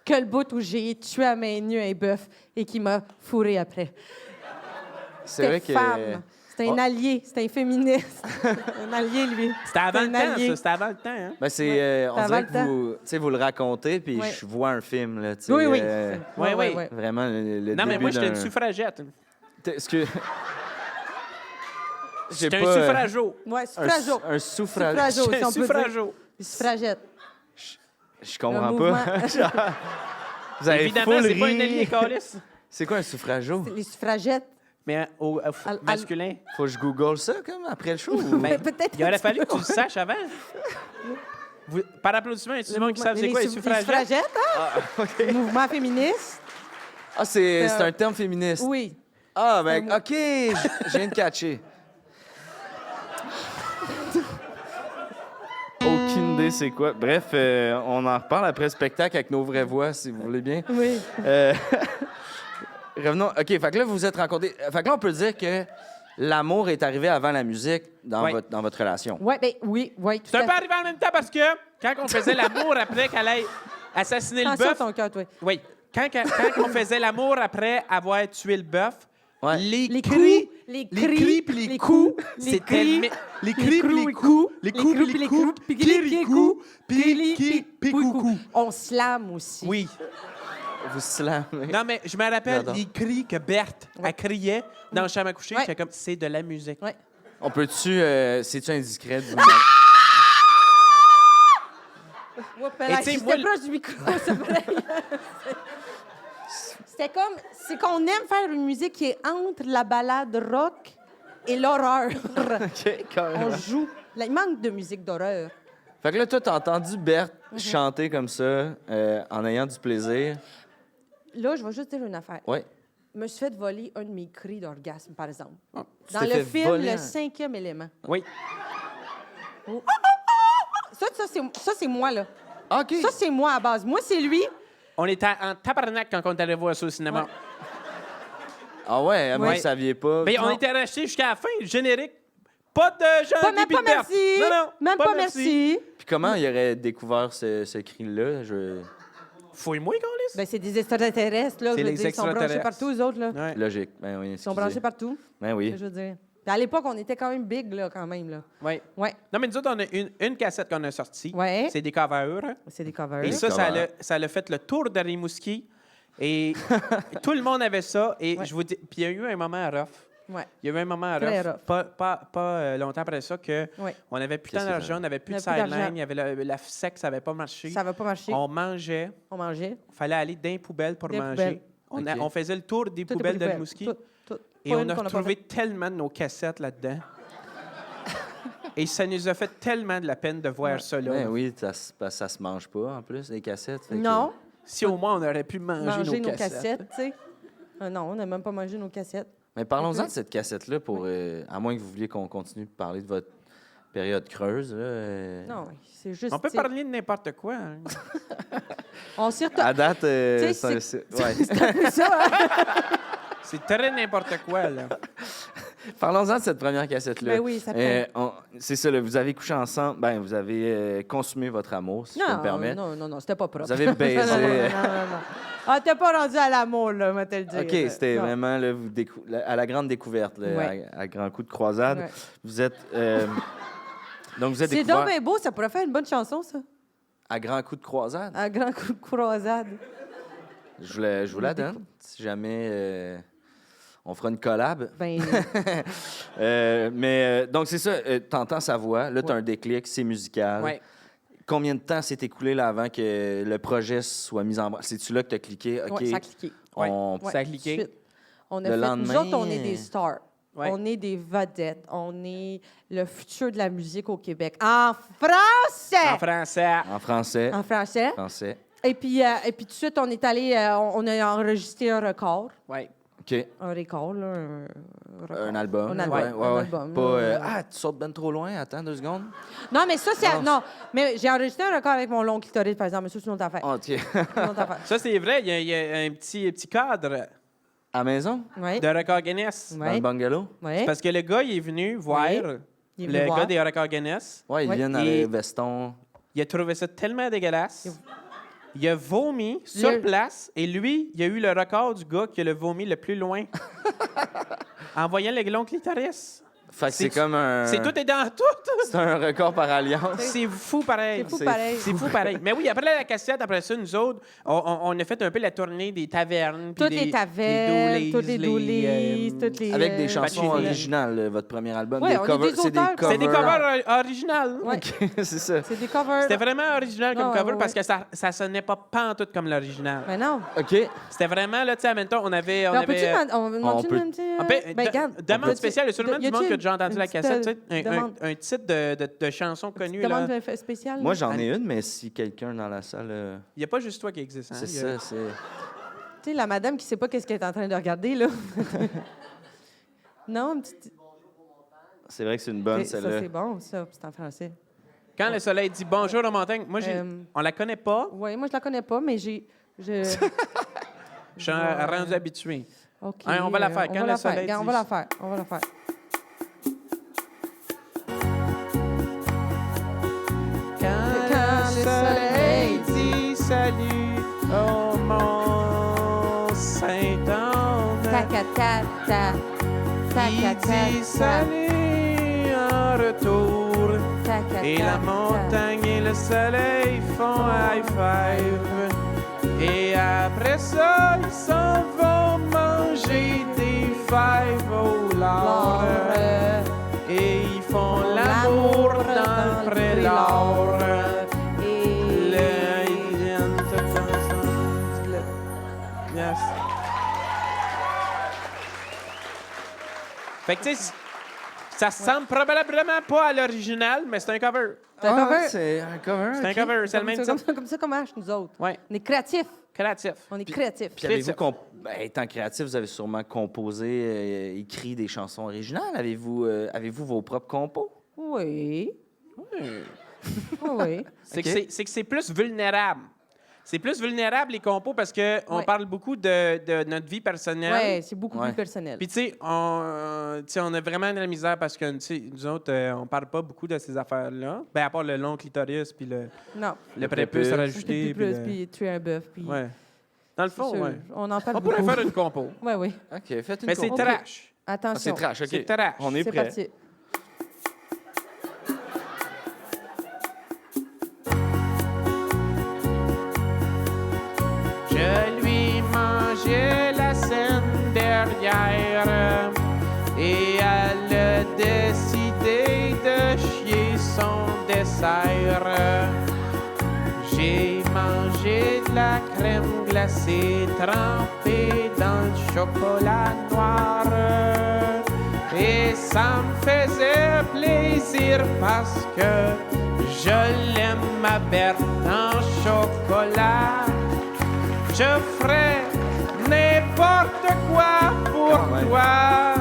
que le bout où j'ai tué à main nue un bœuf et qui m'a fourré après. C'est vrai C'était que... femme. C'était un Oh. allié. C'était un féministe. un allié, lui. C'était avant C'était le un temps, allié. ça. C'était avant le temps, hein? Ben, c'est... on Avant dirait le que temps. vous, tu sais, vous le racontez, puis Ouais. je vois un film, là, tu sais. Oui, oui. Ouais, oui. Vraiment, le Non, mais début moi, j'étais d'un- une suffragette. Est-ce que... J'ai J'étais pas... un suffrageau. Ouais, un, suffrageau. un suffrage. Suffrageau, J'étais si un on peut dire. suffrageau. Suffragette. Je comprends Un pas. mouvement. Vous avez Évidemment, full c'est pas ri. un allié calice. C'est quoi un suffrageau? Les suffragettes. Mais au masculin. Faut que je google ça, comme, après le show? ou- Ben, Peut-être. il aurait fallu que tu le saches avant. Par applaudissement, il y a du monde qui savent c'est quoi les suffragettes? suffragettes, hein? Mouvement féministe. Ah, c'est un terme féministe. Oui. Ah, ben, OK, je viens de catcher. Aucune idée c'est quoi. Bref, on en reparle après le spectacle avec nos vraies voix, si vous voulez bien. Oui. Revenons. OK, fait que là, vous vous êtes rencontrés. Fait que là, on peut dire que l'amour est arrivé avant la musique dans, Ouais. dans votre relation. Ouais, ben oui, tout C'est à un peu fait. arrivé en même temps parce que quand on faisait l'amour après qu'elle aille assassiner le Attention à bœuf. ton cœur, toi. Oui. Quand on faisait l'amour après avoir tué le bœuf, Ouais. Les cris, coups, les cris cris, puis les coups, les c'était cris, les cris puis les coups, les coups puis les coups, puis les coups, puis coucou. On slame aussi. Oui. Vous slamez. Non, mais je me rappelle J'adore. les cris que Berthe, elle criait dans la chambre à coucher. Ouais. J'étais comme, c'est de la musique. Ouais. On peut-tu... c'est-tu indiscret de vous Oups, Et là, tu sais, j'étais moi, le- proche du micro, c'est vrai. C'était comme... C'est qu'on aime faire une musique qui est entre la ballade rock et l'horreur. OK, carrément. On joue. Là, il manque de musique d'horreur. Fait que là, toi, t'as entendu Berthe chanter comme ça, en ayant du plaisir. Là, je vais juste dire une affaire. Ouais. Je me suis fait voler un de mes cris d'orgasme, par exemple. Tu Dans t'es le fait film voler Le un- 5e élément. Oui. Ça, c'est moi, là. OK. Ça, c'est moi à base. Moi, c'est lui. On était en tabarnak quand on est allé voir ça au cinéma. Ouais. Ah ouais, moi, Ouais. vous saviez pas. Mais on Non. était restés jusqu'à la fin, le générique. Pas de Jean Pas, même pas merci. Non, Même pas merci. Puis comment il aurait découvert ce cri-là? Fouille-moi, Carlis. Ben, c'est des extraterrestres, là. C'est Je veux les dire, ils sont branchés extraterrestres. partout, eux autres, là. Ouais. Logique. Ben oui, Ils sont excusez. branchés partout. Ben oui. Je veux dire. Puis à l'époque, on était quand même big, là, quand même, là. Ouais. Ouais. Non, mais nous autres, on a une cassette qu'on a sortie. Ouais. C'est des covers. C'est des covers. Et ça, covers. ça l'a fait le tour de Rimouski. Et tout le monde avait ça. Et Ouais. je vous dis, puis il y a eu un moment rough. Ouais. Il y a eu un moment Très rough. rough. Pas longtemps après ça que Ouais. on avait plus Qu'est-ce tant que d'argent, on n'avait plus On de avait plus sideline, d'argent. il y avait la sexe, ça n'avait pas marché. Ça va pas marcher. On mangeait, On mangeait. il fallait aller dans les poubelles pour Des manger. poubelles. OK. On faisait le tour des Toutes les poubelles de Rimouski. Tout. Et Pas on une a qu'on pas retrouvé faite. tellement de nos cassettes là-dedans. Et ça nous a fait tellement de la peine de voir ça là. Ben oui, ça se mange pas, en plus, les cassettes. Fait que- Non. Si au moins on aurait pu manger, Nos cassettes, tu sais. Non, on n'a même pas mangé nos cassettes. Mais parlons-en de cette cassette-là, pour, à moins que vous vouliez qu'on continue de parler de votre période creuse. Là, Non, oui, c'est juste. On peut tu sais, parler de n'importe quoi. Hein. On s'y retourne. À date, Tu sais, ouais. C'est ça, hein? C'est très n'importe quoi, là. Parlons-en de cette première cassette-là. Ben oui, ça fait. C'est ça, là, vous avez couché ensemble, ben, vous avez consumé votre amour, si je peux me permettre. Non, c'était pas propre. Vous avez baisé. Non. Ah, t'es pas rendu à l'amour, là, moi, te le dire. OK, c'était Non. vraiment là, à la grande découverte, là, Ouais. à grand coup de croisade. Ouais. Vous êtes. Donc, vous êtes C'est découvert donc bien beau, ça pourrait faire une bonne chanson, ça. à grand coup de croisade. Un grand coup de croisade. Je vous la donne. Si jamais on fera une collab. Ben, Donc, c'est ça, t'entends sa voix, là, t'as Ouais. un déclic, c'est musical. Ouais. Combien de temps s'est écoulé là, avant que le projet soit mis en branle? C'est-tu là que t'as cliqué? OK, ouais, ça a cliqué. on... Ça a cliqué. tout de suite. On a Le fait, lendemain, nous autres, on est des stars. Ouais. On est des vedettes. On est le futur de la musique au Québec. En français! En français. En français. En français. Français. Et puis tout de suite, on est allé, on a enregistré un record. Ouais. OK. Un record, là. Record. Un album. Un là, album. ouais, Un ouais. album, Pas, là. tu sautes ben trop loin, attends 2 secondes. Non, mais ça, c'est. Non. Non, mais j'ai enregistré un record avec mon long clitoris, par exemple. Mais ça, c'est une autre affaire. Ah, OK. C'est une autre affaire. Ça, c'est vrai. Il y a un petit cadre À la maison? Oui. de record Guinness. Dans le bungalow? Oui. Parce que le gars, il est venu voir Il est venu le voir. gars des records Guinness. Ouais, ils Ouais. viennent Et- avec veston. Il a trouvé ça tellement dégueulasse. Il a vomi sur Le- place et lui, il a eu le record du gars qui a le vomi le plus loin. En voyant le long clitoris. Fait que c'est C'est- comme un... C'est tout et dans tout. C'est un record par alliance. C'est fou pareil. C'est fou pareil. C'est fou pareil. Mais oui, après la cassette, après ça, nous autres, on a fait un peu la tournée des tavernes. puis Toutes les tavernes, toutes les doolies, toutes les. Avec des chansons Pacini. originales, votre premier album. Ouais, des on est covers, des c'est des auteurs. covers. C'est des covers originales. Ouais. OK, c'est ça. C'est des covers. C'était vraiment original comme Ah, cover ouais, parce ouais. que ça sonnait pas pantoute comme l'original. Mais non. OK. C'était vraiment, là, tu sais, admettons, on avait... Mais on peut-tu demande-tu peut- un petit. On peut- Ben, regarde. demande Peux-tu- spéciale, il y a sûrement du y a-tu monde qui a déjà entendu une la petite, cassette, tu sais, demande- un titre de chanson connue, là. Demande spéciale. Moi, j'en ai une, mais si quelqu'un dans la salle... Il n'y a pas juste toi qui existe, hein? c'est Il y a- ça, c'est... Tu sais, la madame qui sait pas qu'est-ce qu'elle est en train de regarder, là. Non, une petite. C'est vrai que c'est une bonne, Ça, celle-là. c'est bon, ça. C'est en français. Quand le soleil dit bonjour aux montagnes, moi, on la connaît pas, Oui, moi, je la connais pas, mais j'ai. je suis rendu habitué. OK. Hein, on va la faire. On Quand va le la faire. soleil Regarde, on dit- va la faire. On va la faire. Ta-ca-ta-ta. Il dit Ta-ca-ta-ta. salut en retour. Ta-ca-ta-ta. Et la montagne et le soleil font high five. Et après ça, ils s'en vont manger des fèves au lard. Et ils font l'amour dans le prélard. Yes. Fait que tu sais, ça ressemble probablement pas à l'original, mais c'est un cover. C'est un cover. C'est un cover. C'est un ok. cover, c'est le même titre. Comme ça qu'on marche, nous autres. Ouais, On est créatifs. créatif. On est créatifs. Puis avez-vous étant créatif, vous avez sûrement composé, écrit des chansons originales. Avez-vous vos propres compos? Oui. Ouais. Oui. C'est Ok. que c'est plus vulnérable. C'est plus vulnérable, les compos, parce qu'on Ouais. parle beaucoup de notre vie personnelle. Oui, c'est beaucoup Ouais. plus personnel. Puis, tu sais, on a vraiment de la misère parce que, tu sais, nous autres, on parle pas beaucoup de ces affaires-là. Ben, à part le long clitoris, puis le Non. prépuce prépuce. rajouté. Plus, le- puis tuer un bœuf. Puis... Ouais. Dans le C'est fond, sûr. ouais. On en parle On pourrait beaucoup. faire une compo. Oui, oui. OK, faites une Mais c'est compo. trash. Ah, Attention. c'est trash, OK. C'est trash. On est C'est prêt. parti. Je lui mangeais la scène derrière et elle a décidé de chier son dessert. J'ai mangé de la crème glacée trempée dans le chocolat noir et ça me faisait plaisir parce que je l'aime ma Berthe en chocolat. Je ferais n'importe quoi pour Quand même. toi,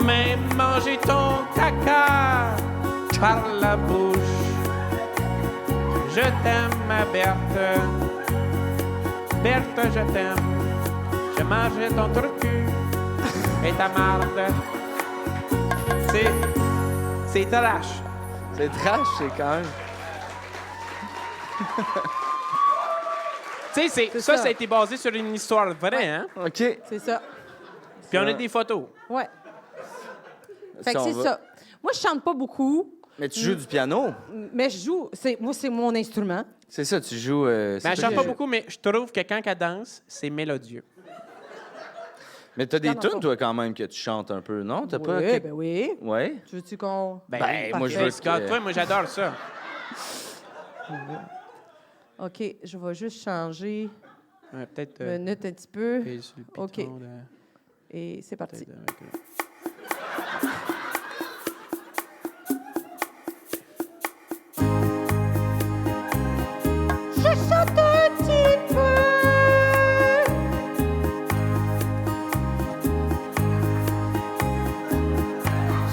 même manger ton caca par la bouche. Je t'aime, ma Berthe. Berthe, je t'aime. Je mangerai ton trou de cul et ta marde. C'est trash. C'est trash, c'est quand même. Tu sais, C'est ça ça. a été basé sur une histoire vraie, hein? OK. C'est ça. Puis on a des photos. Ouais. Fait que Ça, on c'est va- ça. Moi, je chante pas beaucoup, Mais tu joues du piano. mais je joue. Moi, c'est mon instrument. C'est ça, tu joues. Ben, c'est elle toi chante qui pas joues. beaucoup, mais je trouve que quand elle danse, c'est mélodieux. Mais t'as des Regarde en tunes, toi, quand même, que tu chantes un peu, non? T'as Oui, pas. ben oui. Ouais. Tu veux-tu qu'on... Ben, Ben, oui, moi, je parfait. veux Scott, que- toi, moi, j'adore ça. OK, je vais juste changer Ouais, peut-être. minute un petit peu. payer sur le piton OK. Et c'est parti. Je chante un petit peu.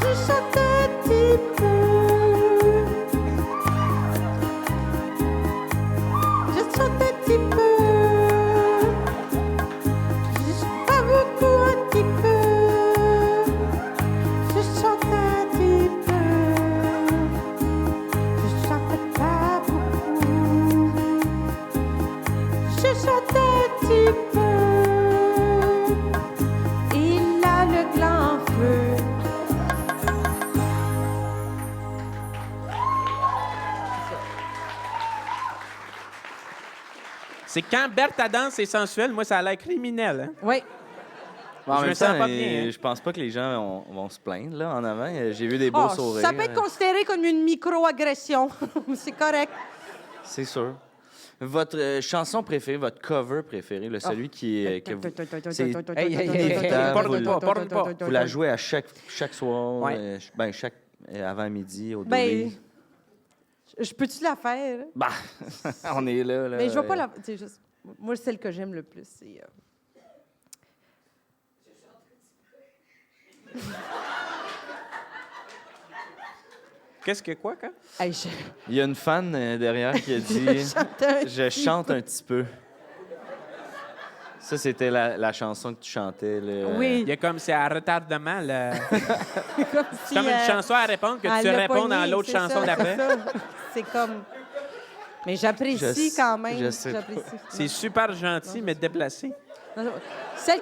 Je chante un petit peu. Je chante un petit peu. Pas beaucoup, un petit peu. Je chante un petit peu. Je chante pas beaucoup. Je chante un petit peu. Il a le grand feu. C'est quand Berthe elle danse, c'est sensuel. Moi, ça a l'air criminel. Hein? Oui. En Je même me sens temps, pas bien, hein. je pense pas que les gens vont se plaindre, là, en avant. J'ai vu des beaux Oh, sourires. ça peut être considéré comme une microagression. C'est correct. C'est sûr. Votre chanson préférée, votre cover préféré, celui qui est. Que vous, c'est- Hey, hey, hey, hey, Porte pas, porte pas. vous la jouez à chaque soir, Ouais. chaque avant midi, au Ben, Dolly. je peux-tu la faire? Bah, on est là. Mais je vais pas la. C'est juste. Moi, celle que j'aime le plus, c'est. Qu'est-ce que quoi, quand? Hey, Il y a une fan derrière qui a dit chante un Je chante un petit peu. Ça, c'était la chanson que tu chantais. Là. Oui. Il y a comme c'est à retardement. Là. comme si, Comme une chanson à répondre que tu réponds dans l'autre chanson d'après. C'est comme. Mais j'apprécie Je- quand même. je sais J'apprécie. C'est super gentil, mais déplacé. Celle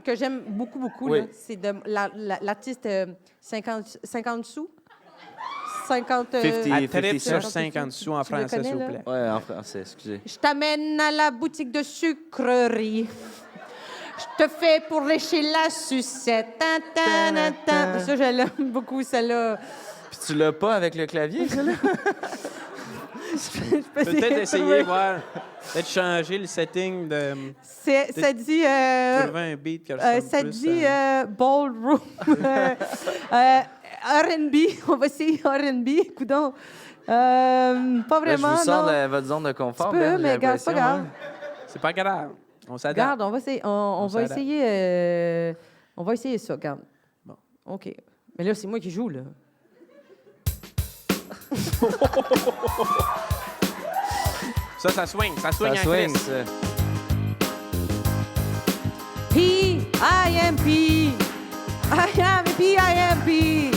que j'aime beaucoup, beaucoup, Oui. là, c'est de l'artiste 50 sous. 50... 50. Elle tripe 50 sur cents. 50 sous en Tu le français, connais, s'il vous là? plaît. Ouais, en français, excusez. Je t'amène à la boutique de sucrerie. Je te fais pour lécher la sucette. Tan, tan, tan, tan. Ça, je l'aime beaucoup, celle-là. Puis tu l'as pas avec le clavier, ça, là? Peut-être essayer, voir. Peut-être changer le setting de. Ça dit... Trouver un beat qui ressemble ça plus dit à- ballroom. R&B. On va essayer R&B. Coudonc. Pas Là, je vraiment, vous sors non. de votre zone de confort. Tu peux, Ben, j'ai mais regarde, c'est pas l'impression, grave. hein. C'est pas grave. On s'adapte. Regarde, on va essayer, on va s'adapte. essayer, on va essayer ça, regarde. Bon. OK. Mais là, c'est moi qui joue, là. Ça swing. Ça swing Ça en swing, Christ. ça. P-I-M-P. P-I-M-P.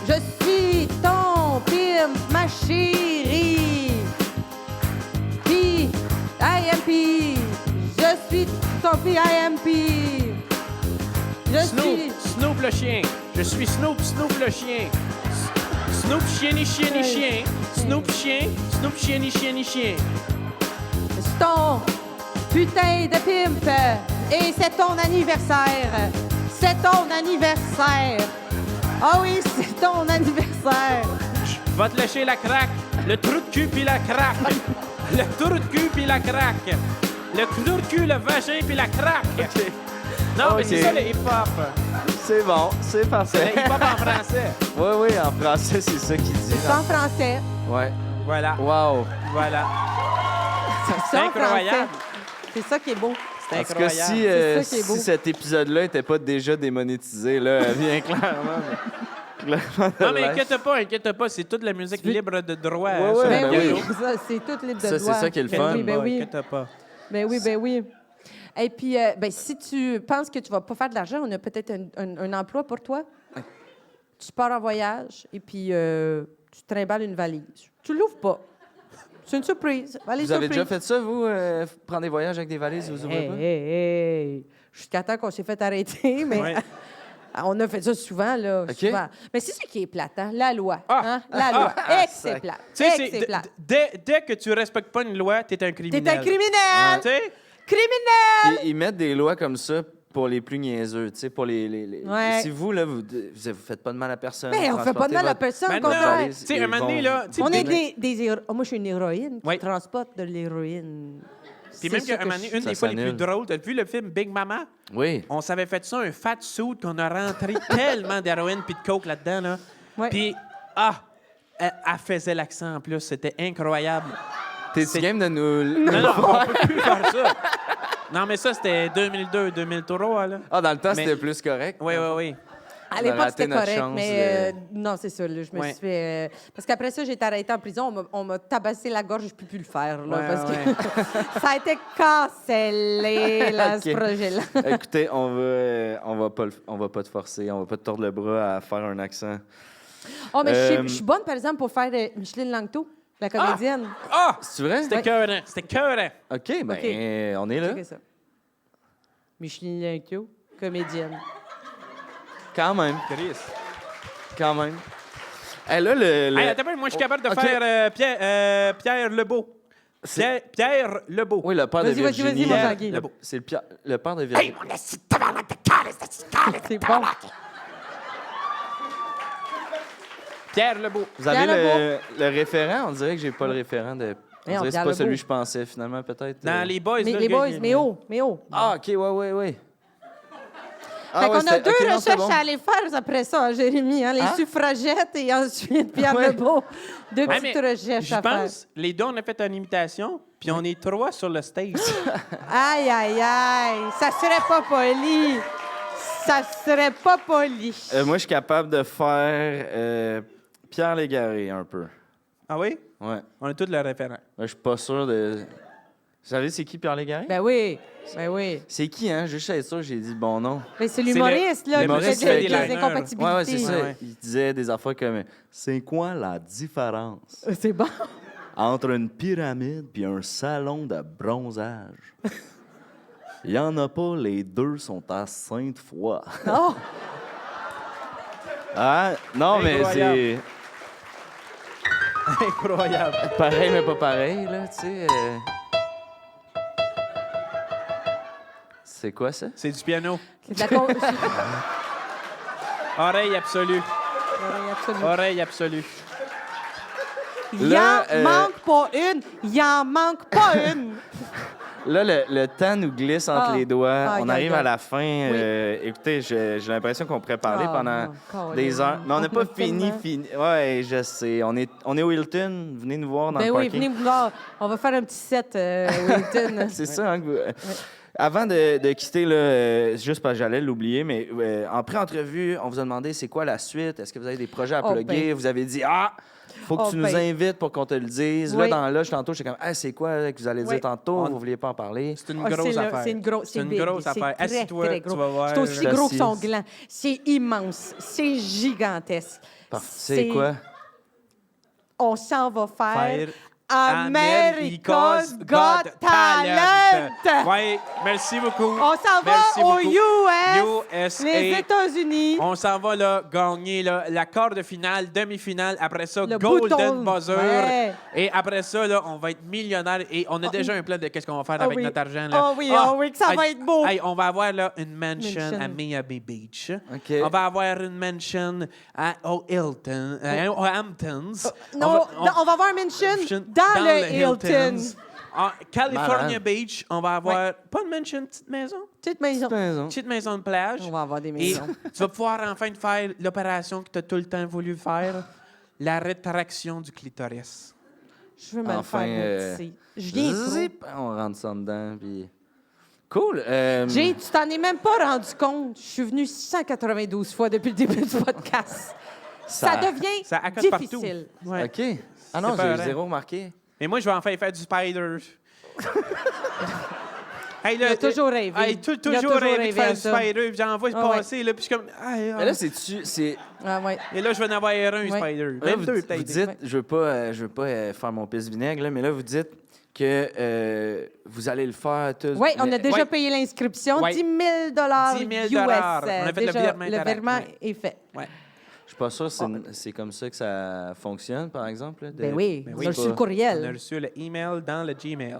Je suis ton pimp, ma chérie. P-I-M-P. Je suis ton P-I-M-P. Je Snoop, suis... Snoop le chien. Je suis Snoop, Snoop le chien. Snoop chien ni chien ni chien. Snoop chien ni chien ni chien. C'est ton putain de pimp et c'est ton anniversaire. C'est ton anniversaire. Ah oui, c'est ton anniversaire. Va te lécher la craque. Le trou de cul puis la craque. Le trou de cul puis la craque. Le trou de cul, le vagin puis la craque. Non, mais c'est Ok. ça le hip-hop. C'est bon, c'est C'est parfait. le hip-hop en français. Oui, oui, en français, c'est ça qu'il dit. C'est en français. Ouais. Voilà, Wow. voilà. C'est en incroyable. français. C'est ça qui est beau. C'est En tout cas, incroyable. si, C'est ça qui est beau. si cet épisode-là n'était pas déjà démonétisé, là, bien clairement. Non, mais inquiète pas, c'est toute la musique libre de droit. Ouais, sur ouais, la Ben ben vidéo. oui, ça, c'est tout libre de Ça, c'est droit. ça qui est le Ben fun. oui, ben oui. Inquiète pas. Ben oui, ben oui. Et puis, ben, si tu penses que tu vas pas faire de l'argent, on a peut-être un emploi pour toi. Tu pars en voyage et puis tu trimbales une valise. Tu l'ouvres pas. C'est une surprise. Valise Vous avez surprise. déjà fait ça, vous, prendre des voyages avec des valises, vous ouvrez Hey, pas? hey. Jusqu'à temps qu'on s'est fait arrêter, mais Ouais. on a fait ça souvent, là. OK. Souvent. Mais c'est ça qui est plate, hein? La loi. Ah! Hein? La loi. Et que c'est sac. plate. Tu sais, Et que c'est plate. dès que tu respectes pas une loi, t'es un criminel. T'es un criminel! Tu sais? Criminel! Ils mettent des lois comme ça pour les plus niaiseux, tu sais, pour les... Ouais. Si vous, là, vous faites pas de mal à personne. Mais on fait pas de mal à personne, au Maintenant, contraire. tu sais, un moment donné, là, tu sais, On est des- moi, je suis une héroïne qui Oui. transporte de l'héroïne. Puis C'est même ça qu'un que moment donné, une Ça des fois les plus s'annule. drôles, t'as vu le film Big Mama? Oui. On s'avait fait ça, un fat suit qu'on a rentré tellement d'héroïne puis de coke là-dedans, là. Ouais. Puis, elle faisait l'accent en plus. C'était incroyable. T'es-tu game de nous... Non, non, on peut plus faire ça. Non, mais ça, c'était 2002, 2003, là. Ah, dans le temps, Mais- c'était plus correct. Oui, oui, oui. À On a l'époque, raté c'était notre correct, chance mais non, c'est ça. Là, je me Ouais. suis fait... parce qu'après ça, j'ai été arrêtée en prison. On m'a tabassé la gorge, je ne peux plus le faire. Là, Ouais, parce ouais. que ça a été cancellé, là, ce OK. projet-là. Écoutez, on va pas te forcer, on va pas te tordre le bras à faire un accent. Oh, mais Euh, je suis bonne, par exemple, pour faire Micheline Langto, la comédienne. Ah! C'est vrai? C'était Ouais. écœurant. C'était écœurant. OK, ben, OK. on est là. Checkez ça. Micheline Langto, comédienne. Quand même, Chris. quand même. Hey, là, le... Hey, attends, un peu, moi, je suis capable de OK. faire Pierre Lebeau. Pierre Lebeau. Oui, le père de Vas-y, vas-y, Virginie. vas-y, mon Jean-Guy. Le- C'est le père de Virginie. C'est bon. Pierre Lebeau. Vous avez Pierre le référent? On dirait que j'ai pas le référent de... On Voyons, dirait que c'est Pierre pas Lebeau. celui que je pensais, finalement, peut-être. Dans les boys, Mais là, les le gars, boys, il- mais oh. Ah, OK, oui. Fait qu'on a c'était- deux OK, non, c'est recherches bon. à aller faire après ça, hein, Jérémy. Hein, les Hein? suffragettes et ensuite Pierre Ouais. Lebeau. Deux Ah, petites mais recherches je à faire. pense, les deux, on a fait une imitation, puis on est trois sur le stage. Aïe, aïe, aïe. Ça serait pas poli. Ça serait pas poli. Moi, je suis capable de faire Pierre Légaré, un peu. Ah oui? Ouais. On a tous le référent. Je suis pas sûr de... Vous savez, c'est qui Pierre Légaré? Ben oui. Ben oui. C'est qui, hein? Juste être sûr, j'ai dit bon nom. Ben, c'est l'humoriste, là, qui l'humoriste fait qui des fait des incompatibilités. Ouais, c'est ça. Ouais. Il disait des affaires comme « C'est quoi la différence? C'est bon. Entre une pyramide puis un salon de bronzage. Il y en a pas, les deux sont à Sainte-Foy. Oh! Ah, non, mais c'est Incroyable. pareil, mais pas pareil, là, tu sais. C'est quoi ça? C'est du piano. C'est de la con... Oreille absolue. Absolument. Oreille absolue. Il Là, en manque pas une. Il en manque pas une. Là, le temps nous glisse entre Ah. les doigts. Ah, On regarde, arrive à regarde. la fin. Écoutez, j'ai l'impression qu'on pourrait parler Ah, pendant non, des Colin. heures. Mais on n'a pas On a tellement- fini. Ouais, je sais. On est au Hilton. Venez nous voir dans Ben le oui, parking. venez me voir. On va faire un petit set, Wellington. C'est ça, hein, que vous- Avant de quitter, là, juste parce que j'allais l'oublier, mais en pré-entrevue, on vous a demandé c'est quoi la suite? Est-ce que vous avez des projets à Oh, plugger? ben. Vous avez dit faut que Oh, tu nous ben. invites pour qu'on te le dise. Oui. Là, dans l'âge, tantôt, j'étais comme c'est quoi que vous allez dire Oui. tantôt? Vous vouliez pas en parler? C'est une Ah, grosse là, affaire. C'est une grosse, C'est une big. grosse C'est affaire. très, Assis-toi, très gros. tu vas voir. C'est aussi gros que son Assise. gland. C'est immense. C'est gigantesque. C'est quoi? On s'en va faire Faire America's Got Talent. Oui, merci beaucoup. On s'en Merci va au beaucoup. US, USA. les États-Unis. On s'en va là, gagner là, la quart de finale, demi-finale, après ça, Le Golden bouton. Buzzer. Ouais. Et après ça, là, on va être millionnaire et on a déjà un plan de qu'est-ce qu'on va faire Ah avec oui. notre argent. Là. Ah oui, que ça va être beau. Hey, on va avoir là, une mansion Mansion. à Miami Beach. OK. On va avoir une mansion au Hilton, au Hamptons. Non, on va avoir un mansion dans le Hilton. En California Malade. Beach, on va avoir pas une mansion, une petite maison. Petite maison. Petite maison de plage. On va avoir des Et maisons. tu vas pouvoir enfin faire l'opération que tu as tout le temps voulu faire, la rétraction du clitoris. Je veux me Enfin, le faire rapetisser. Je viens trop. Zip, on rentre ça dedans, puis... Cool. Jay, tu t'en es même pas rendu compte. Je suis venue 192 fois depuis le début du podcast. Ça devient Ça accote partout. difficile. Ouais. OK. Ah non, C'est j'ai peurant. zéro remarqué. Mais moi, je vais enfin faire du spider. Hey, Il a toujours rêvé. Hey, Il a toujours toujours rêvé de rêvé faire à du ça. spider. Puis j'en vois Ah ouais. passer, là, puis je suis comme... Hey, Mais là, c'est... Ah, ouais. Et là, je vais en avoir un Ouais. spider. Là, Même vous, deux, vous peut-être. dites, Ouais. je veux pas faire mon pisse vinaigre, là, mais là, vous dites que vous allez le faire tous. Oui, on a Mais- déjà Ouais. payé l'inscription. Ouais. 10 000 10 000 US. On a fait le Déjà, virement le direct. virement Ouais. est fait. Ouais. Je suis pas sûr que c'est comme ça que ça fonctionne, par exemple. là, de- Ben oui, Ben on oui. a reçu le On a courriel. reçu le email dans le Gmail.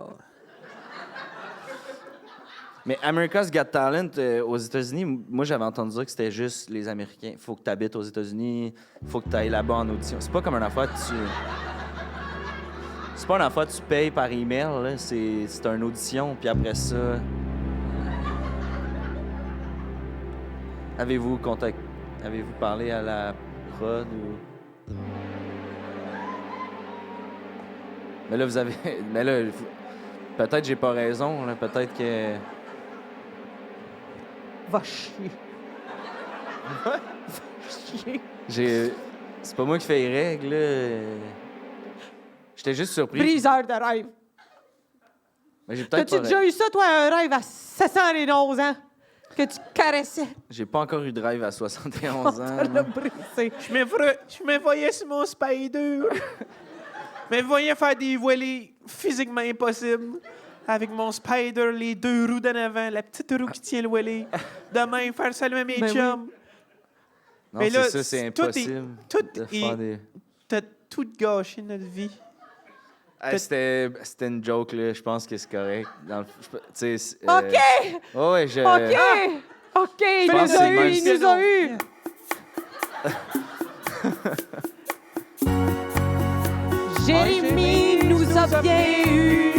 Mais America's Got Talent aux États-Unis, moi, j'avais entendu dire que c'était juste les Américains. Faut que tu habites aux États-Unis, faut que tu ailles là-bas en audition. C'est pas comme une affaire que tu... C'est pas une affaire que tu payes par email, là. C'est une audition, puis après ça... Avez-vous parlé à la prod ou... Mais là, vous avez... Mais là, peut-être j'ai pas raison, là. Peut-être que... Va chier. Va chier. C'est pas moi qui fais les règles, là. J'étais juste surpris. Briseur de rêve. Mais j'ai peut-être T'as-tu pas... déjà eu ça, toi, un rêve à 711 ans? Que tu caressais? J'ai pas encore eu de rêve à 71 On ans. te l'a brisé. Je me voyais sur mon spider. Je me voyais faire des volées physiquement impossibles. Avec mon spider, les deux roues d'en avant, la petite roue qui tient le volet. Demain, faire saluer mes Ben oui. Ben chums. Non, Mais là, c'est ça, c'est tout est- impossible tout de est- faire des... T'as tout gâché notre vie. Hey, c'était une joke, là. Je pense que c'est correct. Tu sais, OK! ouais, je... OK! OK, il pense nous que c'est a eu, même il nous a eu. Jérémy nous a bien eu.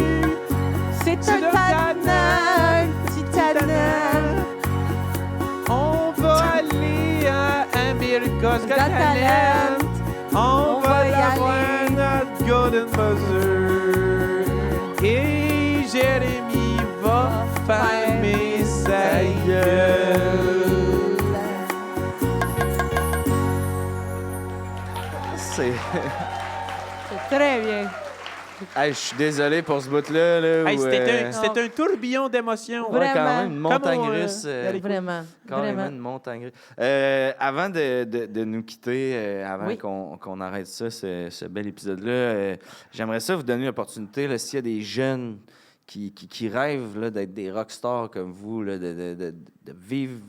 C'est un tannant, un petit tannant. On va aller à America's Got Got Talent. Talent. On va y avoir aller. notre Golden Buzzer. Et Jérémy va fermer sa gueule. C'est... C'est très bien. Hey, je suis désolé pour ce bout-là. Là, Hey, où, c'était un tourbillon d'émotions. ouais, quand Vraiment. même, une montagne Comme on, russe. Vraiment. Carrément Vraiment. une montagne russe. Avant de nous quitter, avant Oui. qu'on arrête ça, ce bel épisode-là, j'aimerais ça vous donner l'opportunité, là, s'il y a des jeunes qui rêvent là, d'être des rockstars comme vous, là, de vivre...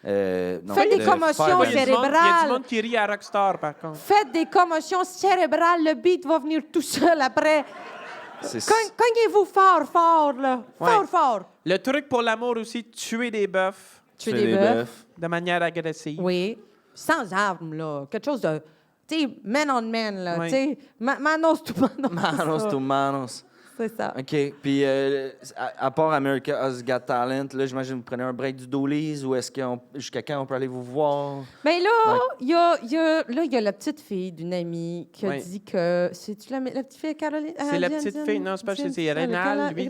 non, Faites des de commotions faire de la- Il y a du cérébrales. monde qui rit à Rockstar, par contre. Faites des commotions cérébrales, le beat va venir tout seul après. C'est- Cognez-vous fort, là. Ouais. Fort. Le truc pour l'amour aussi, tuer des bœufs Tuer tuer des des bœufs. bœufs. de manière agressive. Oui. Sans armes, là. Quelque chose de. Tu sais, man on man, là. Oui. Tu sais, manos to manos. Manos ça. to manos. C'est ça. OK. Puis, à part America's Got Talent, là, j'imagine que vous prenez un break du Dolly's ou est-ce qu'on jusqu'à quand on peut aller vous voir? Mais là, Ouais. il y a la petite fille d'une amie qui a Oui. dit que. C'est-tu la petite fille Caroline? C'est la petite fille. Non, c'est pas c'est Rénal. Lui,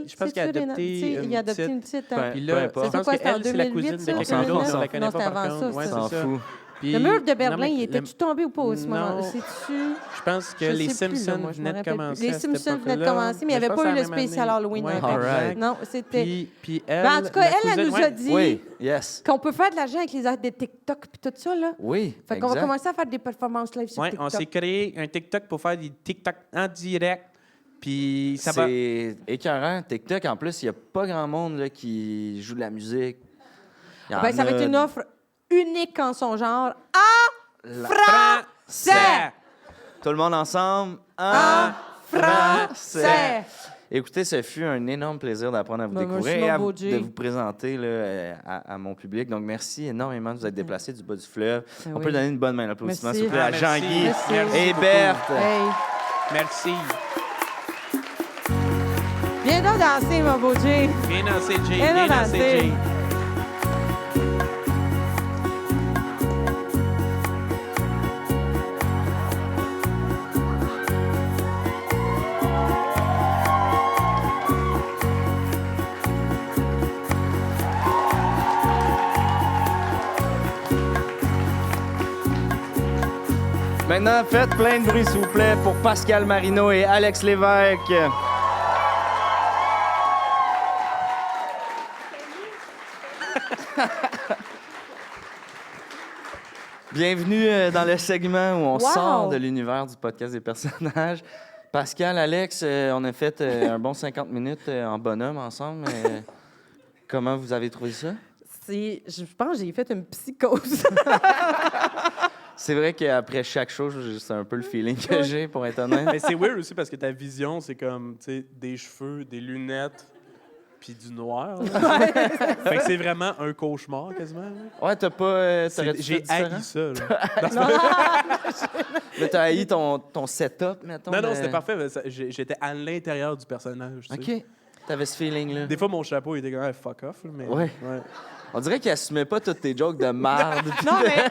je pense qu'il a adopté Il a adopté une petite. hein. Puis Peu là, importe. je pense quoi, c'était en qu'elle, c'est la 2008, cousine de ça? quelqu'un d'autre, mais on la 2009? connaît Non, pas c'était par avant contre. ça, Ouais, c'est S'en c'est ça. fout. Puis- Le mur de non, Berlin, mais il était-tu tombé ou pas à ce Non. moment-là? C'est-tu... Je pense que Je les sais plus, là, Simpsons moi, je me venaient de rappelle plus. commencer. Les à cette Simpsons venaient de époque-là. commencer, mais il n'y je avait pense pas eu à la le même spécial année. Halloween. Ouais, en All fait. right. Non, c'était... Puis elle, Ben, en tout cas, la elle cousine, nous a ouais. dit Oui, yes. qu'on peut faire de l'argent avec les arts de TikTok puis tout ça, là. Oui, Fait qu'on va exact. commencer à faire des performances live sur Ouais, TikTok. on s'est créé un TikTok pour faire des TikTok en direct. Puis ça va. C'est écœurant. TikTok, en plus, il n'y a pas grand monde là, qui joue de la musique. Il y en Ben, ça va a être une offre unique en son genre. Français! Tout le monde ensemble. En français! Écoutez, ce fut un énorme plaisir d'apprendre à vous Ben, découvrir merci, et mon beau Jay. de vous présenter là, à mon public. Donc, merci énormément de vous être déplacés du bas du fleuve. Ben On oui. peut donner une bonne main d'applaudissement, Merci. s'il vous plaît, à Merci. Jean-Guy Merci. et Berthe. Hey, Merci. viens donc danser, mon beau Jay. Viens danser, Jay. Viens Viens donc danser, danser. Jay. Maintenant, faites plein de bruit, s'il vous plaît, pour Pascal Marino et Alex Lévesque. Bienvenue dans le segment où on Wow! sort de l'univers du podcast des personnages. Pascal, Alex, on a fait un bon 50 minutes en bonhomme ensemble. Comment vous avez trouvé ça? Je pense que j'ai fait une psychose. C'est vrai qu'après chaque show, c'est un peu le feeling que j'ai, pour être honnête. Mais c'est weird aussi parce que ta vision, c'est comme, tu sais, des cheveux, des lunettes, puis du noir. là. Fait que c'est vraiment un cauchemar, quasiment. là. Ouais, t'as pas... t'aurais-tu J'ai fait différent? haï ça, là. Mais t'as haï ton setup, mettons? Non, non, de- c'était parfait. mais j'étais à l'intérieur du personnage, tu sais. OK. T'avais ce feeling-là. Des fois, mon chapeau, il était comme, fuck off, là, mais... Ouais. On dirait qu'il assumait pas toutes tes jokes de merde. Non, mais...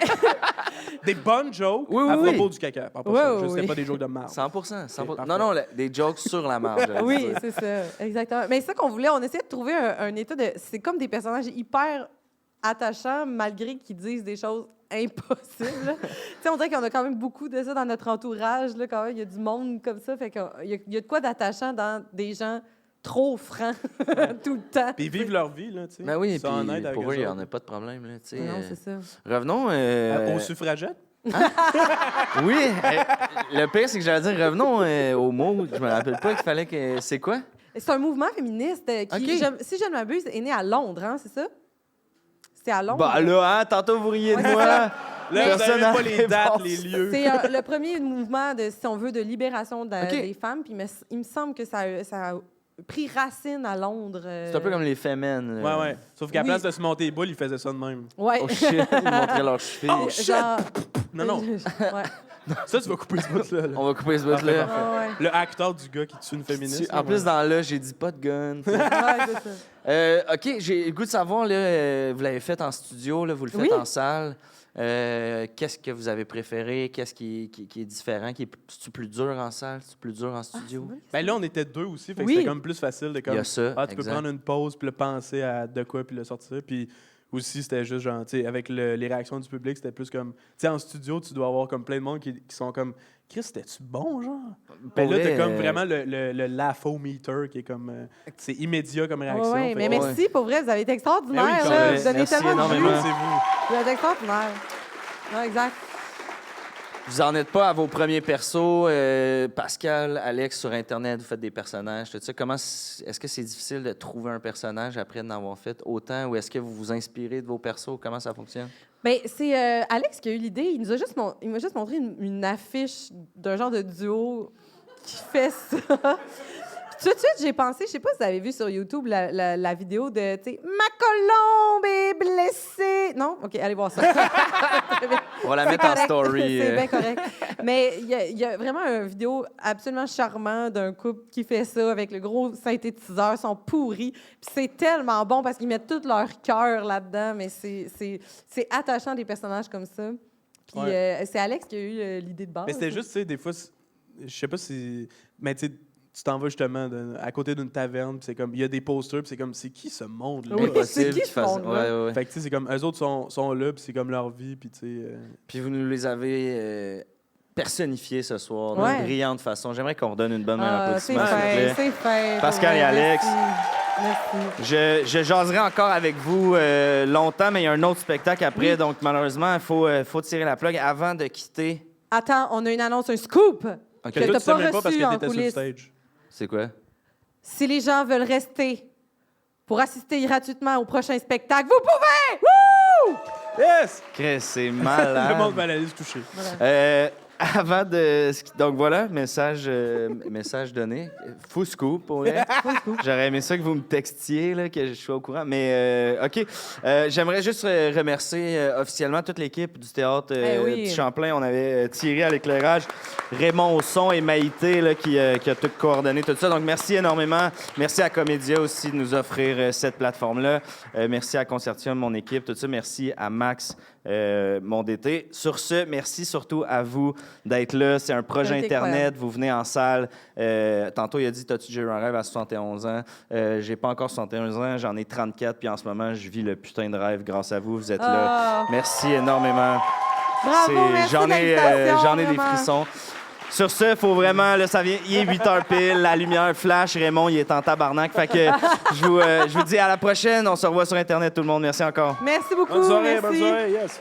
Des bonnes jokes Oui, oui, à oui. propos du caca. Par Oui, ça. oui, Juste, c'était oui. pas des jokes de merde. 100%. parfait. Non, non, des jokes sur la marge. j'allais Oui, dire. c'est ça, exactement. Mais c'est ça qu'on voulait, on essayait de trouver un état de... C'est comme des personnages hyper attachants, malgré qu'ils disent des choses impossibles. là. Tu sais, on dirait qu'on a quand même beaucoup de ça dans notre entourage, là, quand même. Il y a du monde comme ça, fait qu'il y a de quoi d'attachant dans des gens trop francs tout le temps. Puis ils vivent leur vie, là, tu sais. Ben oui, Ils sont honnêtes puis avec pour eux, il n'y en autres. a pas de problème. Là, tu sais. Non, c'est ça. Revenons... Aux suffragettes? Oui, le pire, c'est que j'allais dire, revenons au mot. Je me rappelle pas qu'il fallait que... C'est quoi? C'est un mouvement féministe qui, OK. si je ne m'abuse, est né à Londres, hein, c'est ça? C'est à Londres. Bah là, hein, tantôt vous riez de Ouais, moi. Là, vous Personne n'a n'avez pas les dates, réponse. les lieux. C'est le premier mouvement, si on veut, de libération OK. des femmes. Puis il me semble que ça a pris racine à Londres. C'est un peu comme les femmes. Ouais, ouais. Sauf qu'à la Oui. place de se monter les boules, ils faisaient ça de même. Ouais. Oh shit, ils montraient leurs chevilles. Oh, shit! Genre- Non, non. ouais. Ça, tu vas couper ce bout-là. là. On va couper ce bout-là. Ouais, ouais. Le acteur du gars qui tue une féministe. En plus, dans là, j'ai dit pas de gun. Ouais, c'est ça. OK, j'ai le goût de savoir, là, vous l'avez fait en studio, là, vous le faites Oui. en salle. Qu'est-ce que vous avez préféré? Qu'est-ce qui est différent? C'est-tu plus dur en salle? C'est-tu plus dur en studio? Ben là, on était deux aussi, fait que Oui. c'était comme plus facile de Il comme... y a ça, tu peux exact. prendre une pause, puis le penser à de quoi, puis le sortir. Puis aussi, c'était juste genre, tu sais, avec les réactions du public, c'était plus comme... Tu sais, en studio, tu dois avoir comme plein de monde qui sont comme... Chris, c'était-tu bon, genre? Pour Ben là, vrai, t'as comme vraiment le laugh-o-meter qui est comme. C'est immédiat comme réaction. Oui, Fait mais que- merci, pour vrai, vous avez été extraordinaire. Ben oui, là. ben, Vous donnez merci tellement de énormément. jus. C'est vous. Vous êtes extraordinaire. Non, exact. Vous en êtes pas à vos premiers persos, Pascal, Alex, sur Internet, vous faites des personnages, tout ça. Est-ce que c'est difficile de trouver un personnage après d'en avoir fait autant, ou est-ce que vous vous inspirez de vos persos? Comment ça fonctionne? Bien, c'est Alex qui a eu l'idée. Il m'a juste montré une affiche d'un genre de duo qui fait ça. Puis tout de suite, j'ai pensé, je sais pas si vous avez vu sur YouTube la vidéo de, tu sais, ma colombe est blessée. Non? OK, allez voir ça. On va la C'est mettre en correct. story. C'est bien correct. Mais il y a vraiment une vidéo absolument charmant d'un couple qui fait ça avec le gros synthétiseur, ils sont pourris. Puis c'est tellement bon parce qu'ils mettent tout leur cœur là-dedans, mais c'est attachant des personnages comme ça. Puis c'est Alex qui a eu l'idée de base. Mais c'était juste, tu sais, des fois, je sais pas si. Mais tu sais, tu t'en vas justement à côté d'une taverne, puis c'est comme, il y a des posters, puis c'est comme, c'est qui ce monde-là? Oui, Impossible c'est qui qu'ils ce fassent- monde-là? ouais. Fait que, tu sais, c'est comme, eux autres sont là, puis c'est comme leur vie, puis tu sais. Puis vous nous les avez personnifiés ce soir d'une Ouais. brillante façon. J'aimerais qu'on redonne une bonne main Ah, c'est d'applaudissement, s'il vous fait, plaît. c'est fait. Pascal pour et vrai. Alex. Merci. Je jaserai encore avec vous longtemps, mais il y a un autre spectacle après, donc malheureusement, il faut tirer la plug avant de quitter. Attends, on a une annonce, un scoop. OK. Que Toi, t'as tu sais pas même pas parce reçu que en t'étais sur le coulisses. stage. C'est quoi? Si les gens veulent rester pour assister gratuitement au prochain spectacle, vous pouvez! Wouh! Yes! Chris, c'est Le monde malade. va aller se toucher. Avant de... Donc voilà, message donné. Fou scoop, pour vrai. J'aurais aimé ça que vous me textiez, là, que je sois au courant. Mais OK. J'aimerais juste remercier officiellement toute l'équipe du théâtre oui. du Champlain. On avait Thierry à l'éclairage, Raymond au son et Maïté là, qui a tout coordonné, tout ça. Donc merci énormément. Merci à Comédia aussi de nous offrir cette plateforme-là. Merci à Concertium, mon équipe, tout ça. Merci à Max, mon DT. Sur ce, merci surtout à vous d'être là. C'est un projet C'est Internet. incroyable. Vous venez en salle. Tantôt, il a dit, t'as-tu déjà eu un rêve à 71 ans? J'ai pas encore 71 ans. J'en ai 34. Puis en ce moment, je vis le putain de rêve grâce à vous. Vous êtes là. Ah. Merci énormément. Bravo, merci J'en ai des vraiment. frissons. Sur ce, il faut vraiment, là, ça vient, il est 8h pile, la lumière flash, Raymond, il est en tabarnak. Fait que je vous dis à la prochaine. On se revoit sur Internet, tout le monde. Merci encore. Merci beaucoup. Bonne soirée, merci. bonne soirée, yes!